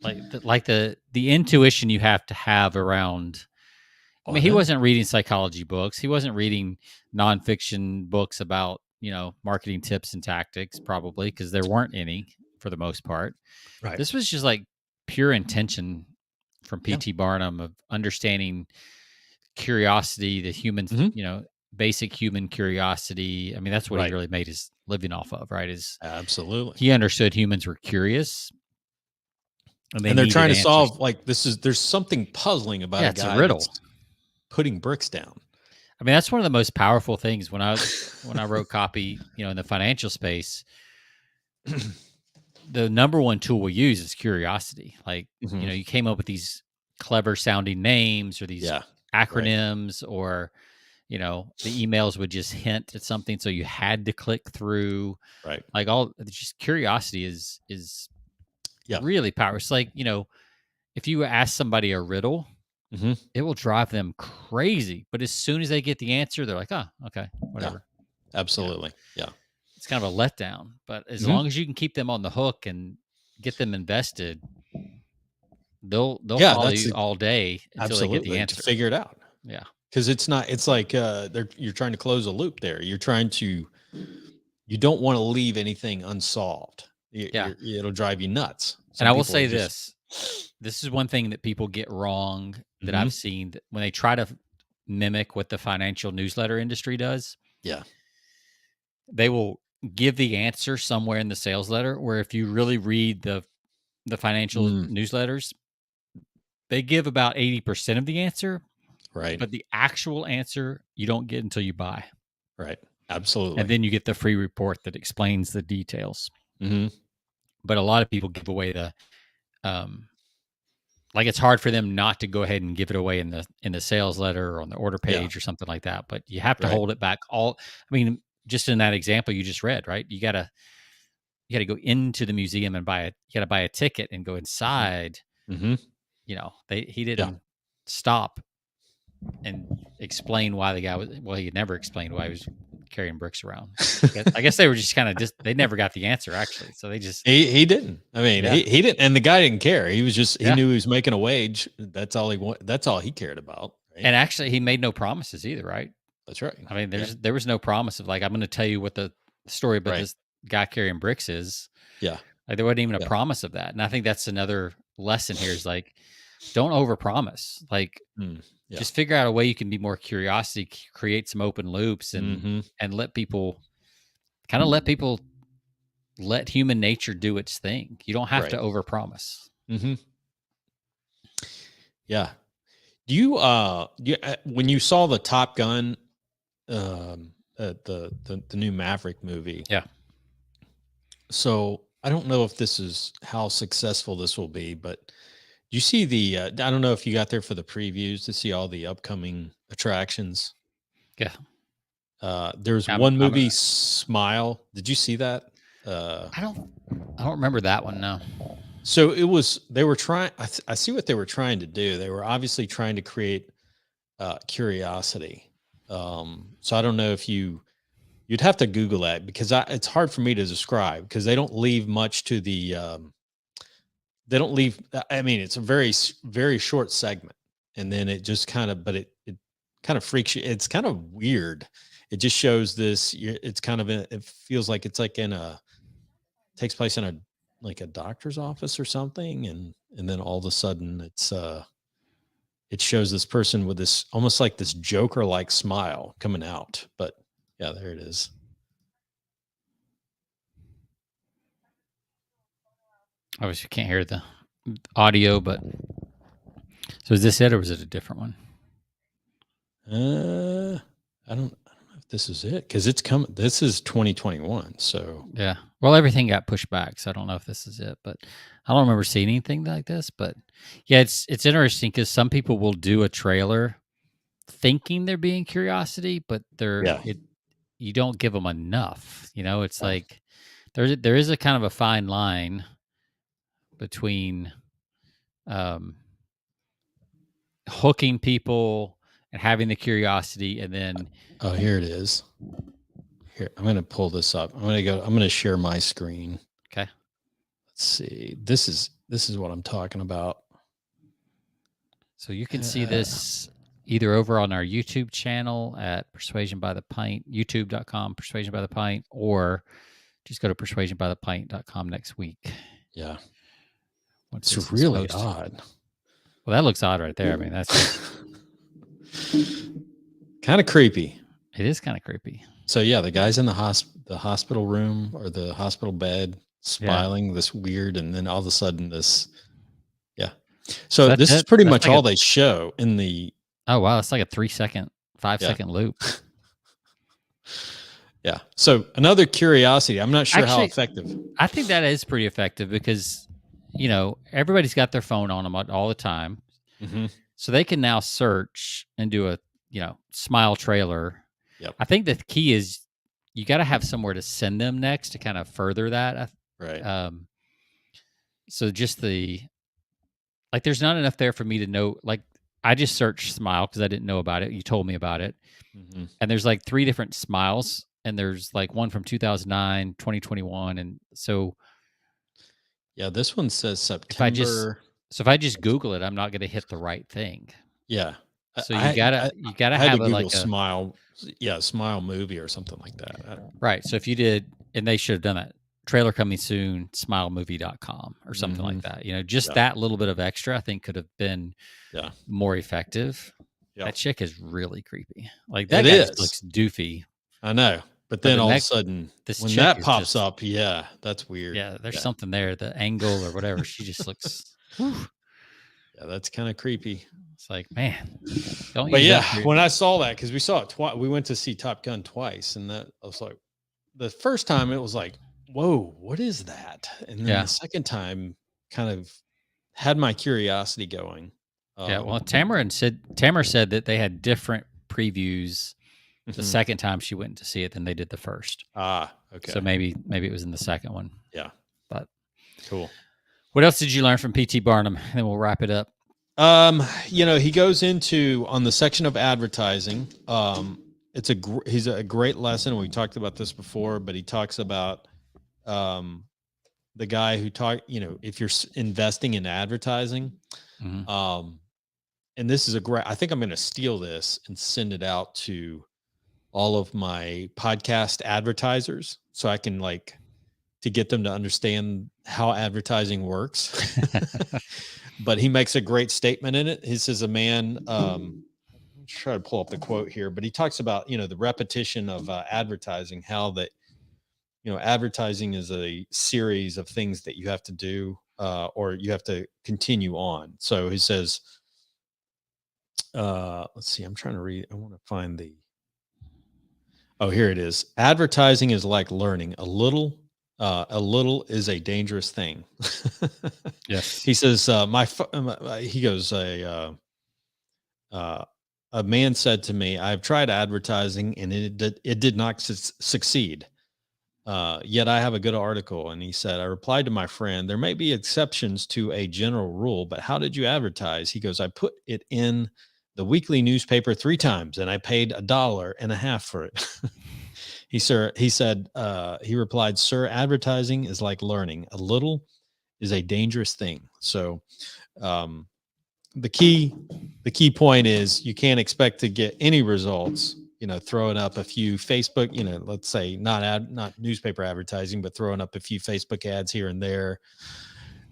like the intuition you have to have around. I mean, he wasn't reading psychology books. He wasn't reading nonfiction books about, marketing tips and tactics, probably, because there weren't any for the most part. Right. This was just like pure intention from P.T. Barnum of understanding curiosity, the humans, basic human curiosity. I mean, that's what he really made his living off of, right? Absolutely. He understood humans were curious. And they're trying to solve, there's something puzzling about a guy. It's a riddle. Putting bricks down. I mean, that's one of the most powerful things when I wrote copy, in the financial space. The number one tool we use is curiosity. Like, you came up with these clever sounding names or these acronyms, or, the emails would just hint at something. So you had to click through, right? Like just curiosity is really powerful. It's like, if you ask somebody a riddle, it will drive them crazy. But as soon as they get the answer, they're like, "Oh, okay, whatever." Yeah, absolutely. Yeah. It's kind of a letdown. But as long as you can keep them on the hook and get them invested, they'll Yeah, follow that's you all day until they get the absolutely to answer. figure it out. Yeah. Because it's not, it's like you're trying to close a loop there. You don't want to leave anything unsolved. Yeah. It'll drive you nuts. And Some I will people are say just, this is one thing that people get wrong that Mhm. I've seen when they try to mimic what the financial newsletter industry does. Yeah. They will give the answer somewhere in the sales letter, where if you really read the financial Mm, newsletters, they give about 80% of the answer, right. but the actual answer you don't get until you buy. Right. And Absolutely. then you get the free report that explains the details. Hmm. But a lot of people give away the um like it's hard for them not to go ahead and give it away in the sales letter or on the order Yeah. page or something like that. But you have to Right. hold it back all I mean, just in that example you just read, right? You gotta go into the museum and you gotta buy a ticket and go Hmm. inside. Hmm. He Yeah. didn't stop and explain why the guy was well, he never explained why he was carrying bricks around. I guess they were just kind of just they never got the answer actually. So they just He didn't. I mean, yeah. he didn't, and the guy didn't care. He was just he Yeah. knew he was making a wage. That's all he cared about. Right. And actually he made no promises either, right? That's right. I mean, Yeah. there was no promise of like I'm going to tell you what the story about Right. this guy carrying bricks is. Yeah. Like there wasn't even a Yeah. promise of that, and I think that's another lesson here is like don't overpromise. Like Mm, yeah. just figure out a way you can be more curiosity, create some open loops, Hmm. and let people kind of let human nature do its thing. You don't have to Right. overpromise. Hmm. Yeah. When you saw the Top Gun, the new Maverick movie, Yeah. so I don't know if this is how successful this will be, but you see I don't know if you got there for the previews to see all the upcoming attractions. Yeah. There's I'm, one I'm, movie, Smile. Did you see that? Uh, I don't remember that one. No. so it was, they were trying, I see what they were trying to do. They were obviously trying to create curiosity. So I don't know if you'd have to Google that because it's hard for me to describe because they don't leave much to they don't leave. I mean, it's a very short segment, and then it just kind of, but it kind of freaks you. It's kind of weird. It just shows this. It's kind of it feels like it's like takes place in a like a doctor's office or something, and then all of a sudden it shows this person with this almost like this Joker like smile coming out. But yeah, there it is. Obviously, you can't hear the audio, but so is this it or was it a different one? I don't know if this is it because it's coming. This is 2021. So Yeah. Well, everything got pushed back, so I don't know if this is it, but I don't remember seeing anything like this. But yeah, it's interesting because some people will do a trailer thinking they're being curiosity, but yeah, you don't give them enough. It's yeah. like there is a kind of a fine line between um, hooking people and having the curiosity, and then Oh, here it is. Here, I'm going to pull this up. I'm going to share my screen. okay. Let's see. This is what I'm talking about. So you can see this either over on our YouTube channel at Persuasion by the Pint, youtube.com, Persuasion by the Pint, or just go to persuasionbythepint.com next week. Yeah. Once It's this is really posted. odd. Well, that looks odd right there. I mean, that's kind of creepy. it is kind of creepy. So yeah, the guy's in the hospital room or the hospital bed, smiling, this weird, and then all of a sudden this, yeah. So That's this is it. pretty That's much like all they show in the. oh wow, it's like a 3-second, 5-second loop. Yeah. So another curiosity. I'm not sure how Actually, effective. I think that is pretty effective because everybody's got their phone on them all the time, Mm-hmm. so they can now search and do a smile trailer. Yep. I think the key is you got to have somewhere to send them next to kind of further that. Right. So just there's not enough there for me to know. Like I just searched Smile because I didn't know about it. You told me about it. And there's like 3 different Smiles, and there's like one from 2009, 2021. And so Yeah, this one says if I just September. Google it, I'm not going to hit the right thing. Yeah. So you gotta I had to have a Google like a Smile. Yeah, Smile movie or something like that. right. So if you did, and they should have done that, trailer coming soon, smilemovie.com or something like that. Just Yeah. that little bit of extra, I think could have been more effective. Yeah. That chick is really creepy. Like that It guy just is. looks doofy. I know. But then all of a sudden, when that pops just, up, yeah, that's weird. Yeah, there's something there. The angle or whatever, she just looks. Whew. Yeah, that's kind of creepy. It's like, man, don't. But yeah, when I saw that, because we saw it twice, we went to see Top Gun twice, and that I was like, the first time it was like, whoa, what is that? And then the second time, kind of had my curiosity going. Yeah, well, Tamara said that they had different previews the second time she went to see it than they did the first. Ah, okay. So maybe it was in the second one. Yeah, but cool. What else did you learn from P.T. Barnum? And then we'll wrap it up. He goes into on the section of advertising. He's a great lesson. We talked about this before, but he talks about the guy who if you're investing in advertising, and this is I think I'm going to steal this and send it out to all of my podcast advertisers so I can to get them to understand how advertising works. But he makes a great statement in it. He says a man, I'm trying to pull up the quote here, but he talks about, the repetition of advertising, how that, advertising is a series of things that you have to do or you have to continue on. So he says, let's see, I'm trying to read. I want to find oh, here it is. Advertising is like learning. A little is a dangerous thing. Yes. He says, he goes, a man said to me, I've tried advertising and it did not succeed. Yet I have a good article. And he said, I replied to my friend, there may be exceptions to a general rule, but how did you advertise? He goes, I put it in the weekly newspaper 3 times and I paid $1.50 for it. He replied, sir, advertising is like learning. A little is a dangerous thing. So, the key point is you can't expect to get any results, throwing up a few Facebook, let's say not newspaper advertising, but throwing up a few Facebook ads here and there,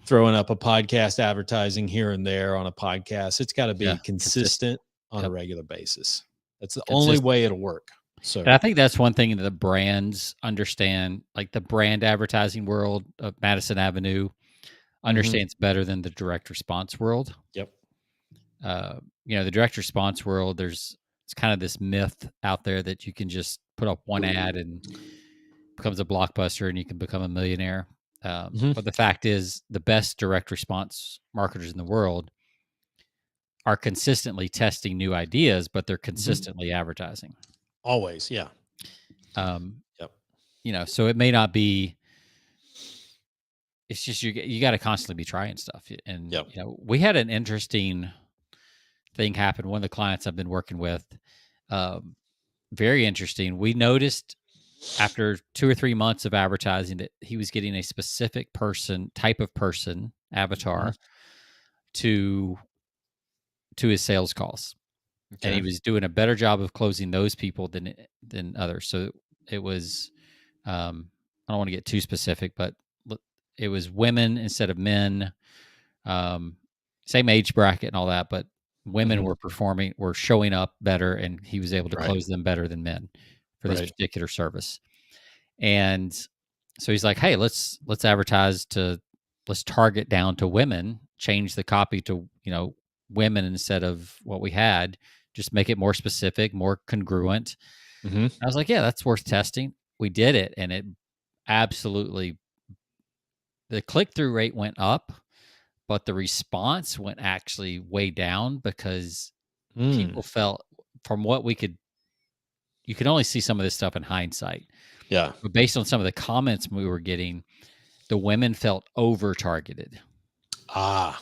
throwing up a podcast advertising here and there on a podcast. It's got to be consistent on a regular basis. That's the only way it'll work. So and I think that's one thing that the brands understand, like the brand advertising world of Madison Avenue understands better than the direct response world. Yep. The direct response world, it's kind of this myth out there that you can just put up one ad and becomes a blockbuster and you can become a millionaire. But the fact is the best direct response marketers in the world are consistently testing new ideas, but they're consistently advertising. Always. Yeah. Yep. So it may not be, it's just, you got to constantly be trying stuff. And, we had an interesting thing happen. One of the clients I've been working with, very interesting. We noticed after 2 or 3 months of advertising that he was getting a specific type of person avatar to his sales calls. Okay. And he was doing a better job of closing those people than others. So it was, I don't want to get too specific, but it was women instead of men, same age bracket and all that, but women were showing up better, and he was able to close them better than men for this particular service. And so he's like, hey, let's advertise let's target down to women, change the copy to, women instead of what we had, just make it more specific, more congruent. I was like, yeah, that's worth testing. We did it. And it absolutely, the click-through rate went up, but the response went actually way down because people felt, from what you could only see some of this stuff in hindsight. Yeah. But based on some of the comments we were getting, the women felt over targeted. Ah,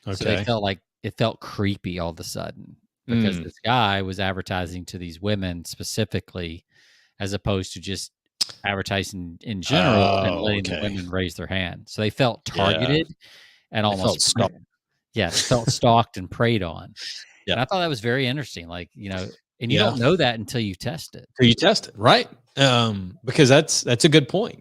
okay. So they felt like it felt creepy all of a sudden because this guy was advertising to these women specifically, as opposed to just advertising in general and Oh, letting the okay. women raise their hand. So they felt Yeah. targeted and They felt almost stalked. yes, felt stalked and preyed on. And Yeah. I thought that was very interesting. Like, and you Yeah. don't know that until you test it. So you test it, right? Because that's a good point,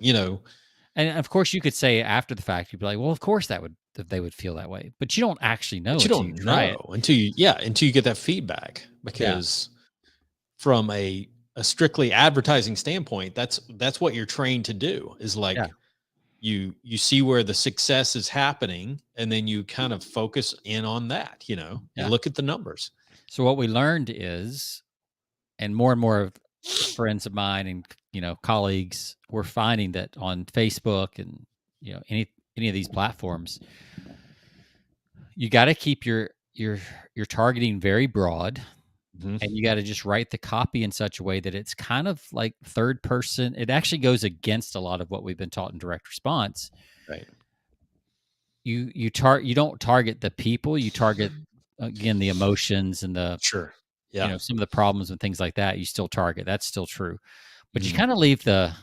And of course, you could say after the fact, you'd be like, well, of course that they would feel that way. But you don't actually know but you until you don't try it. know until you get that feedback. Yeah. Because from a strictly advertising standpoint, that's what you're trained to do, is Yeah. like you see where the success is happening, and then you kind of focus in on that. You Yeah. look at the numbers. So what we learned is, and more of friends of mine and colleagues were finding that on Facebook and any of these platforms, you got to keep your targeting very broad, and you got to just write the copy in such a way that it's kind of like third person. It actually goes against a lot of what we've been taught in direct response. Right. You don't target the people, you target again the emotions and the Sure. Yeah. some of the problems and things like that. You still target. That's still true. But you Mhm. kind of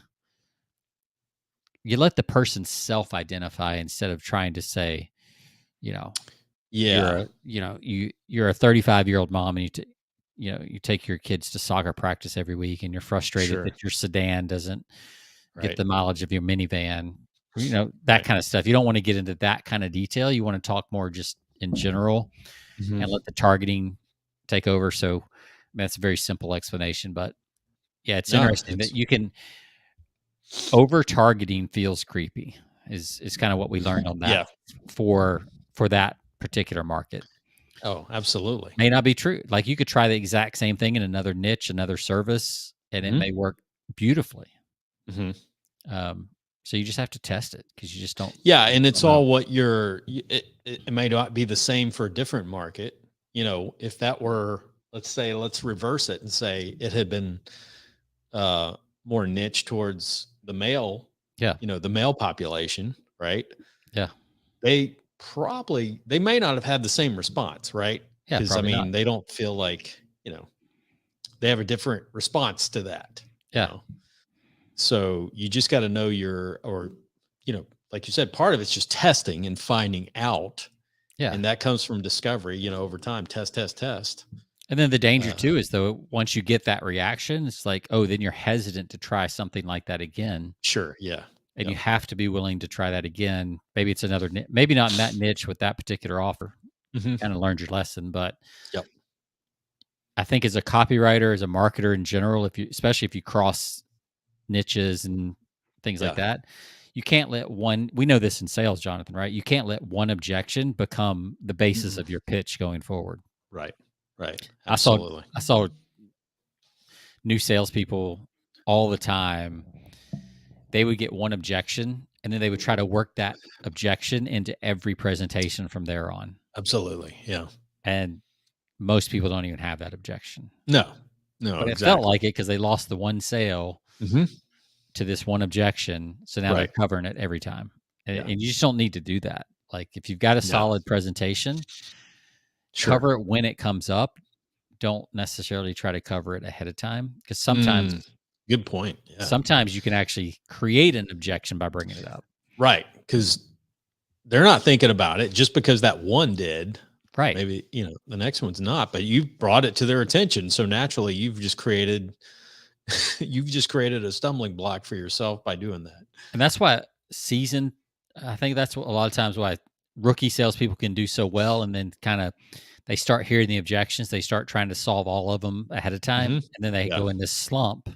you let the person self-identify instead of trying to say, Yeah. you're a 35-year-old mom, and you take your kids to soccer practice every week, and you're frustrated Sure. that your sedan doesn't get Right. the mileage of your minivan, that Right. kind of stuff. You don't want to get into that kind of detail. You want to talk more just in general and let the targeting take over. So that's a very simple explanation, but yeah, it's No, interesting that you can over targeting feels creepy is kind of what we learned on that yeah. for that particular market. Oh, absolutely. May not be true. Like, you could try the exact same thing in another niche, another service, and it may work beautifully. Mm-hmm. So you just have to test it because you just don't. Yeah, and it's Don't know. all what it may not be the same for a different market. If that were, let's reverse it and say it had been more niche towards the male, Yeah. the male population, right? Yeah. They may not have had the same response, right? Yeah. Because Probably not. they don't feel like, they have a different response to that, you Yeah. know. So you just got to know like you said, part of it's just testing and finding out. Yeah. And that comes from discovery, over time, test. And then the danger Uh, too is, though, once you get that reaction, it's like, oh, then you're hesitant to try something like that again. sure. Yeah. And you Yep. have to be willing to try that again. Maybe it's another, maybe not in that niche with that particular offer. Mm-hmm. Kind of learned your lesson, but Yep. I think as a copywriter, as a marketer in general, especially if you cross niches and things like Yeah. that, you can't let we know this in sales, Jonathan, right? You can't let one objection become the basis Mm-mm. of your pitch going forward. Right. Right. I saw Absolutely. I saw new salespeople all the time. They would get one objection, and then they would try to work that objection into every presentation from there on. Absolutely. Yeah. And most people don't even have that objection. No, But it felt exactly. like it because they lost the one sale Mm-hmm. to this one objection. So now they're Right. covering it every time. And, Yeah. and you just don't need to do that. Like, if you've got a No. solid presentation, Sure. cover it when it comes up. Don't necessarily try to cover it ahead of time, because Good point. Yeah. sometimes you can actually create an objection by bringing it up. Right. Because they're not thinking about it just because that one did. Right. Maybe, the next one's not, but you've brought it to their attention. So naturally you've just created a stumbling block for yourself by doing that. And that's why I think that's what a lot of times why rookie salespeople can do so well. And then they start hearing the objections. They start trying to solve all of them ahead of time. Mm-hmm. And then they Yeah. go in this slump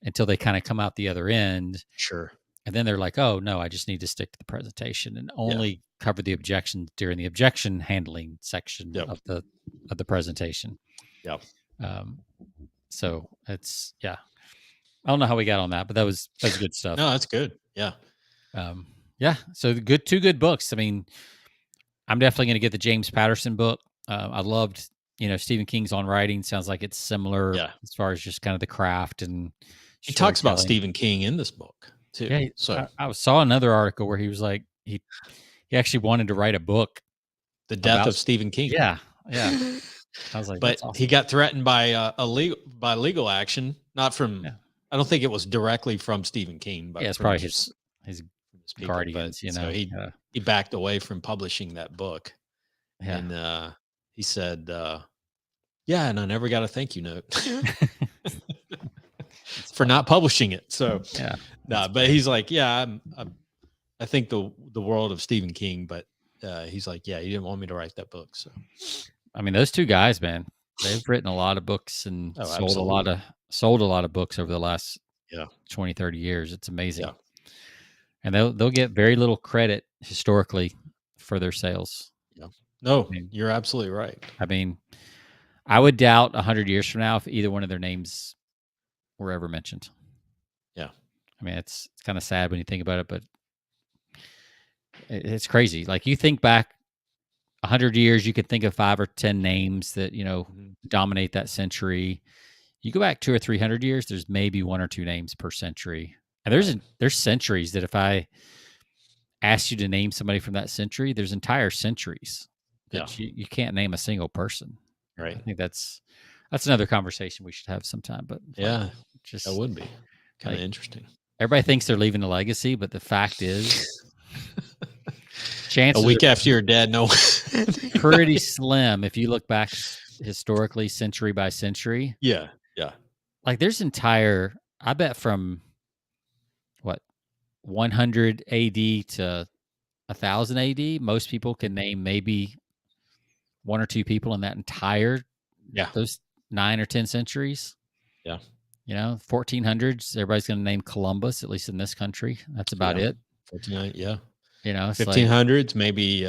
until they kind of come out the other end. Sure. And then they're like, oh, no, I just need to stick to the presentation and only cover the objection during the objection handling section of the presentation. Yeah. So it's, I don't know how we got on that, but that's good stuff. No, that's good. Yeah. So two good books. I mean, I'm definitely going to get the James Patterson book. I loved, Stephen King's On Writing. Sounds like it's similar as far as just kind of the craft, and he talks about Stephen King in this book too. Yeah. So I saw another article where he was like, he actually wanted to write a book the death of Stephen King. Yeah. I was like, but that's awesome. He got threatened by legal action, not from. Yeah. I don't think it was directly from Stephen King, but it's probably his people, guardians. But, so he backed away from publishing that book, and he said, "Yeah, and I never got a thank you note for not publishing it." So but he's like, "Yeah, I think the world of Stephen King," but he's like, "Yeah, he didn't want me to write that book." So, I mean, those two guys, man, they've written a lot of books and sold a lot of books over the last 20, 30 years. It's amazing. Yeah. And they'll get very little credit historically for their sales. Yeah. No, you're absolutely right. I mean, I would doubt 100 years from now if either one of their names were ever mentioned. Yeah. I mean, it's kind of sad when you think about it, but it's crazy. Like, you think back 100 years, you could think of 5 or 10 names that, dominate that century. You go back 200 or 300 years, there's maybe 1 or 2 names per century. And there's centuries that if I asked you to name somebody from that century, there's entire centuries that you can't name a single person. Right. I think that's another conversation we should have sometime. But that would be kind of interesting. Everybody thinks they're leaving a legacy, but the fact is, chances a week after you're dead, no, pretty slim if you look back historically, century by century. Yeah. Like, there's entire, I bet from 100 AD to 1000 AD, most people can name maybe 1 or 2 people in that entire those 9 or 10 centuries. Yeah. 1400s, everybody's going to name Columbus, at least in this country. That's about it. 1400, yeah. 1500s, maybe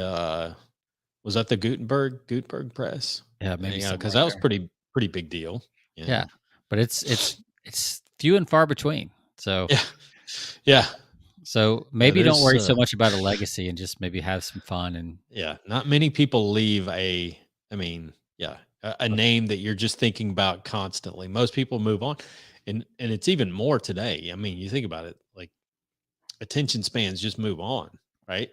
was that the Gutenberg press? Yeah, maybe, because that was pretty big deal. Yeah. But it's few and far between. So yeah. So maybe don't worry so much about a legacy and just maybe have some fun. And not many people leave a name that you're just thinking about constantly. Most people move on, and it's even more today. I mean, you think about it, like, attention spans just move on, right?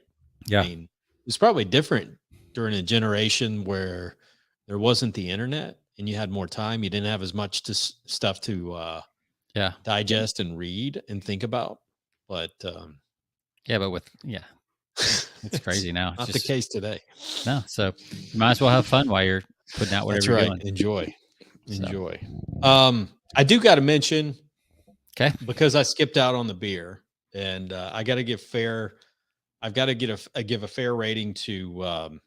Yeah. I mean, it's probably different during a generation where there wasn't the internet and you had more time. You didn't have as much stuff to digest and read and think about. But it's crazy now. Not the case today. No, so you might as well have fun while you're putting out whatever you're doing. Enjoy. I do got to mention, because I skipped out on the beer, and I got to give fair. I've got to give a fair rating to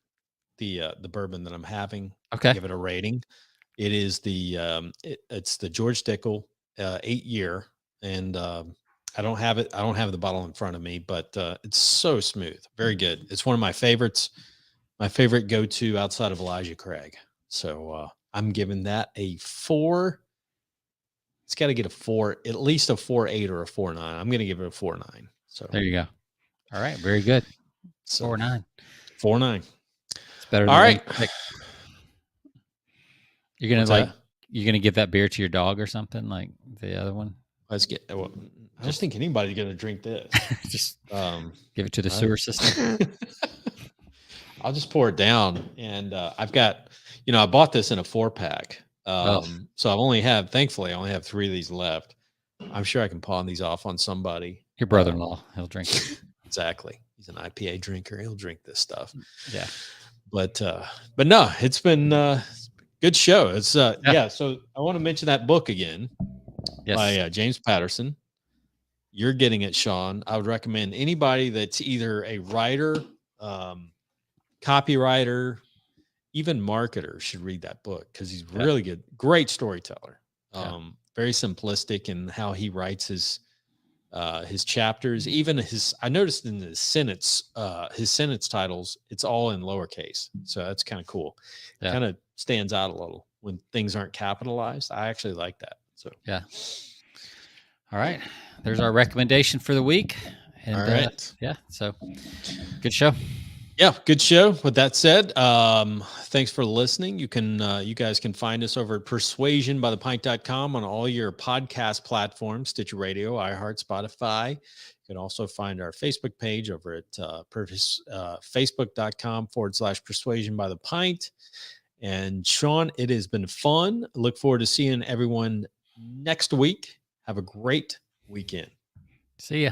the bourbon that I'm having. Okay, give it a rating. It is it's the George Dickel 8-year, and I don't have it. I don't have the bottle in front of me, but it's so smooth. Very good. It's one of my favorites. My favorite go-to outside of Elijah Craig. So I'm giving that a 4. It's got to get a 4, at least a 4.8 or a 4.9. I'm going to give it a 4.9. So there you go. All right. Very good. 4.9. 4.9. It's better than all right. You're going to give that beer to your dog or something like the other one? I just think anybody's going to drink this. Just give it to the sewer system. I'll just pour it down. And I've got, I bought this in a 4-pack. So thankfully, I only have 3 of these left. I'm sure I can pawn these off on somebody. Your brother-in-law, he'll drink it. Exactly. He's an IPA drinker. He'll drink this stuff. Yeah. But no, it's been a good show. It's So I want to mention that book again. Yes. By James Patterson. You're getting it, Sean. I would recommend anybody that's either a writer, copywriter, even marketer should read that book, because he's really good. Great storyteller. Very simplistic in how he writes his chapters. Even I noticed in his sentence titles, it's all in lowercase. So that's kind of cool. Yeah. Kind of stands out a little when things aren't capitalized. I actually like that. So yeah. All right. There's our recommendation for the week. And, all right. So good show. Yeah, good show. With that said, thanks for listening. You guys can find us over at persuasionbythepint.com on all your podcast platforms, Stitcher Radio, iHeart, Spotify. You can also find our Facebook page over at facebook.com/persuasion by the pint. And Sean, it has been fun. Look forward to seeing everyone next week. Have a great weekend. See ya.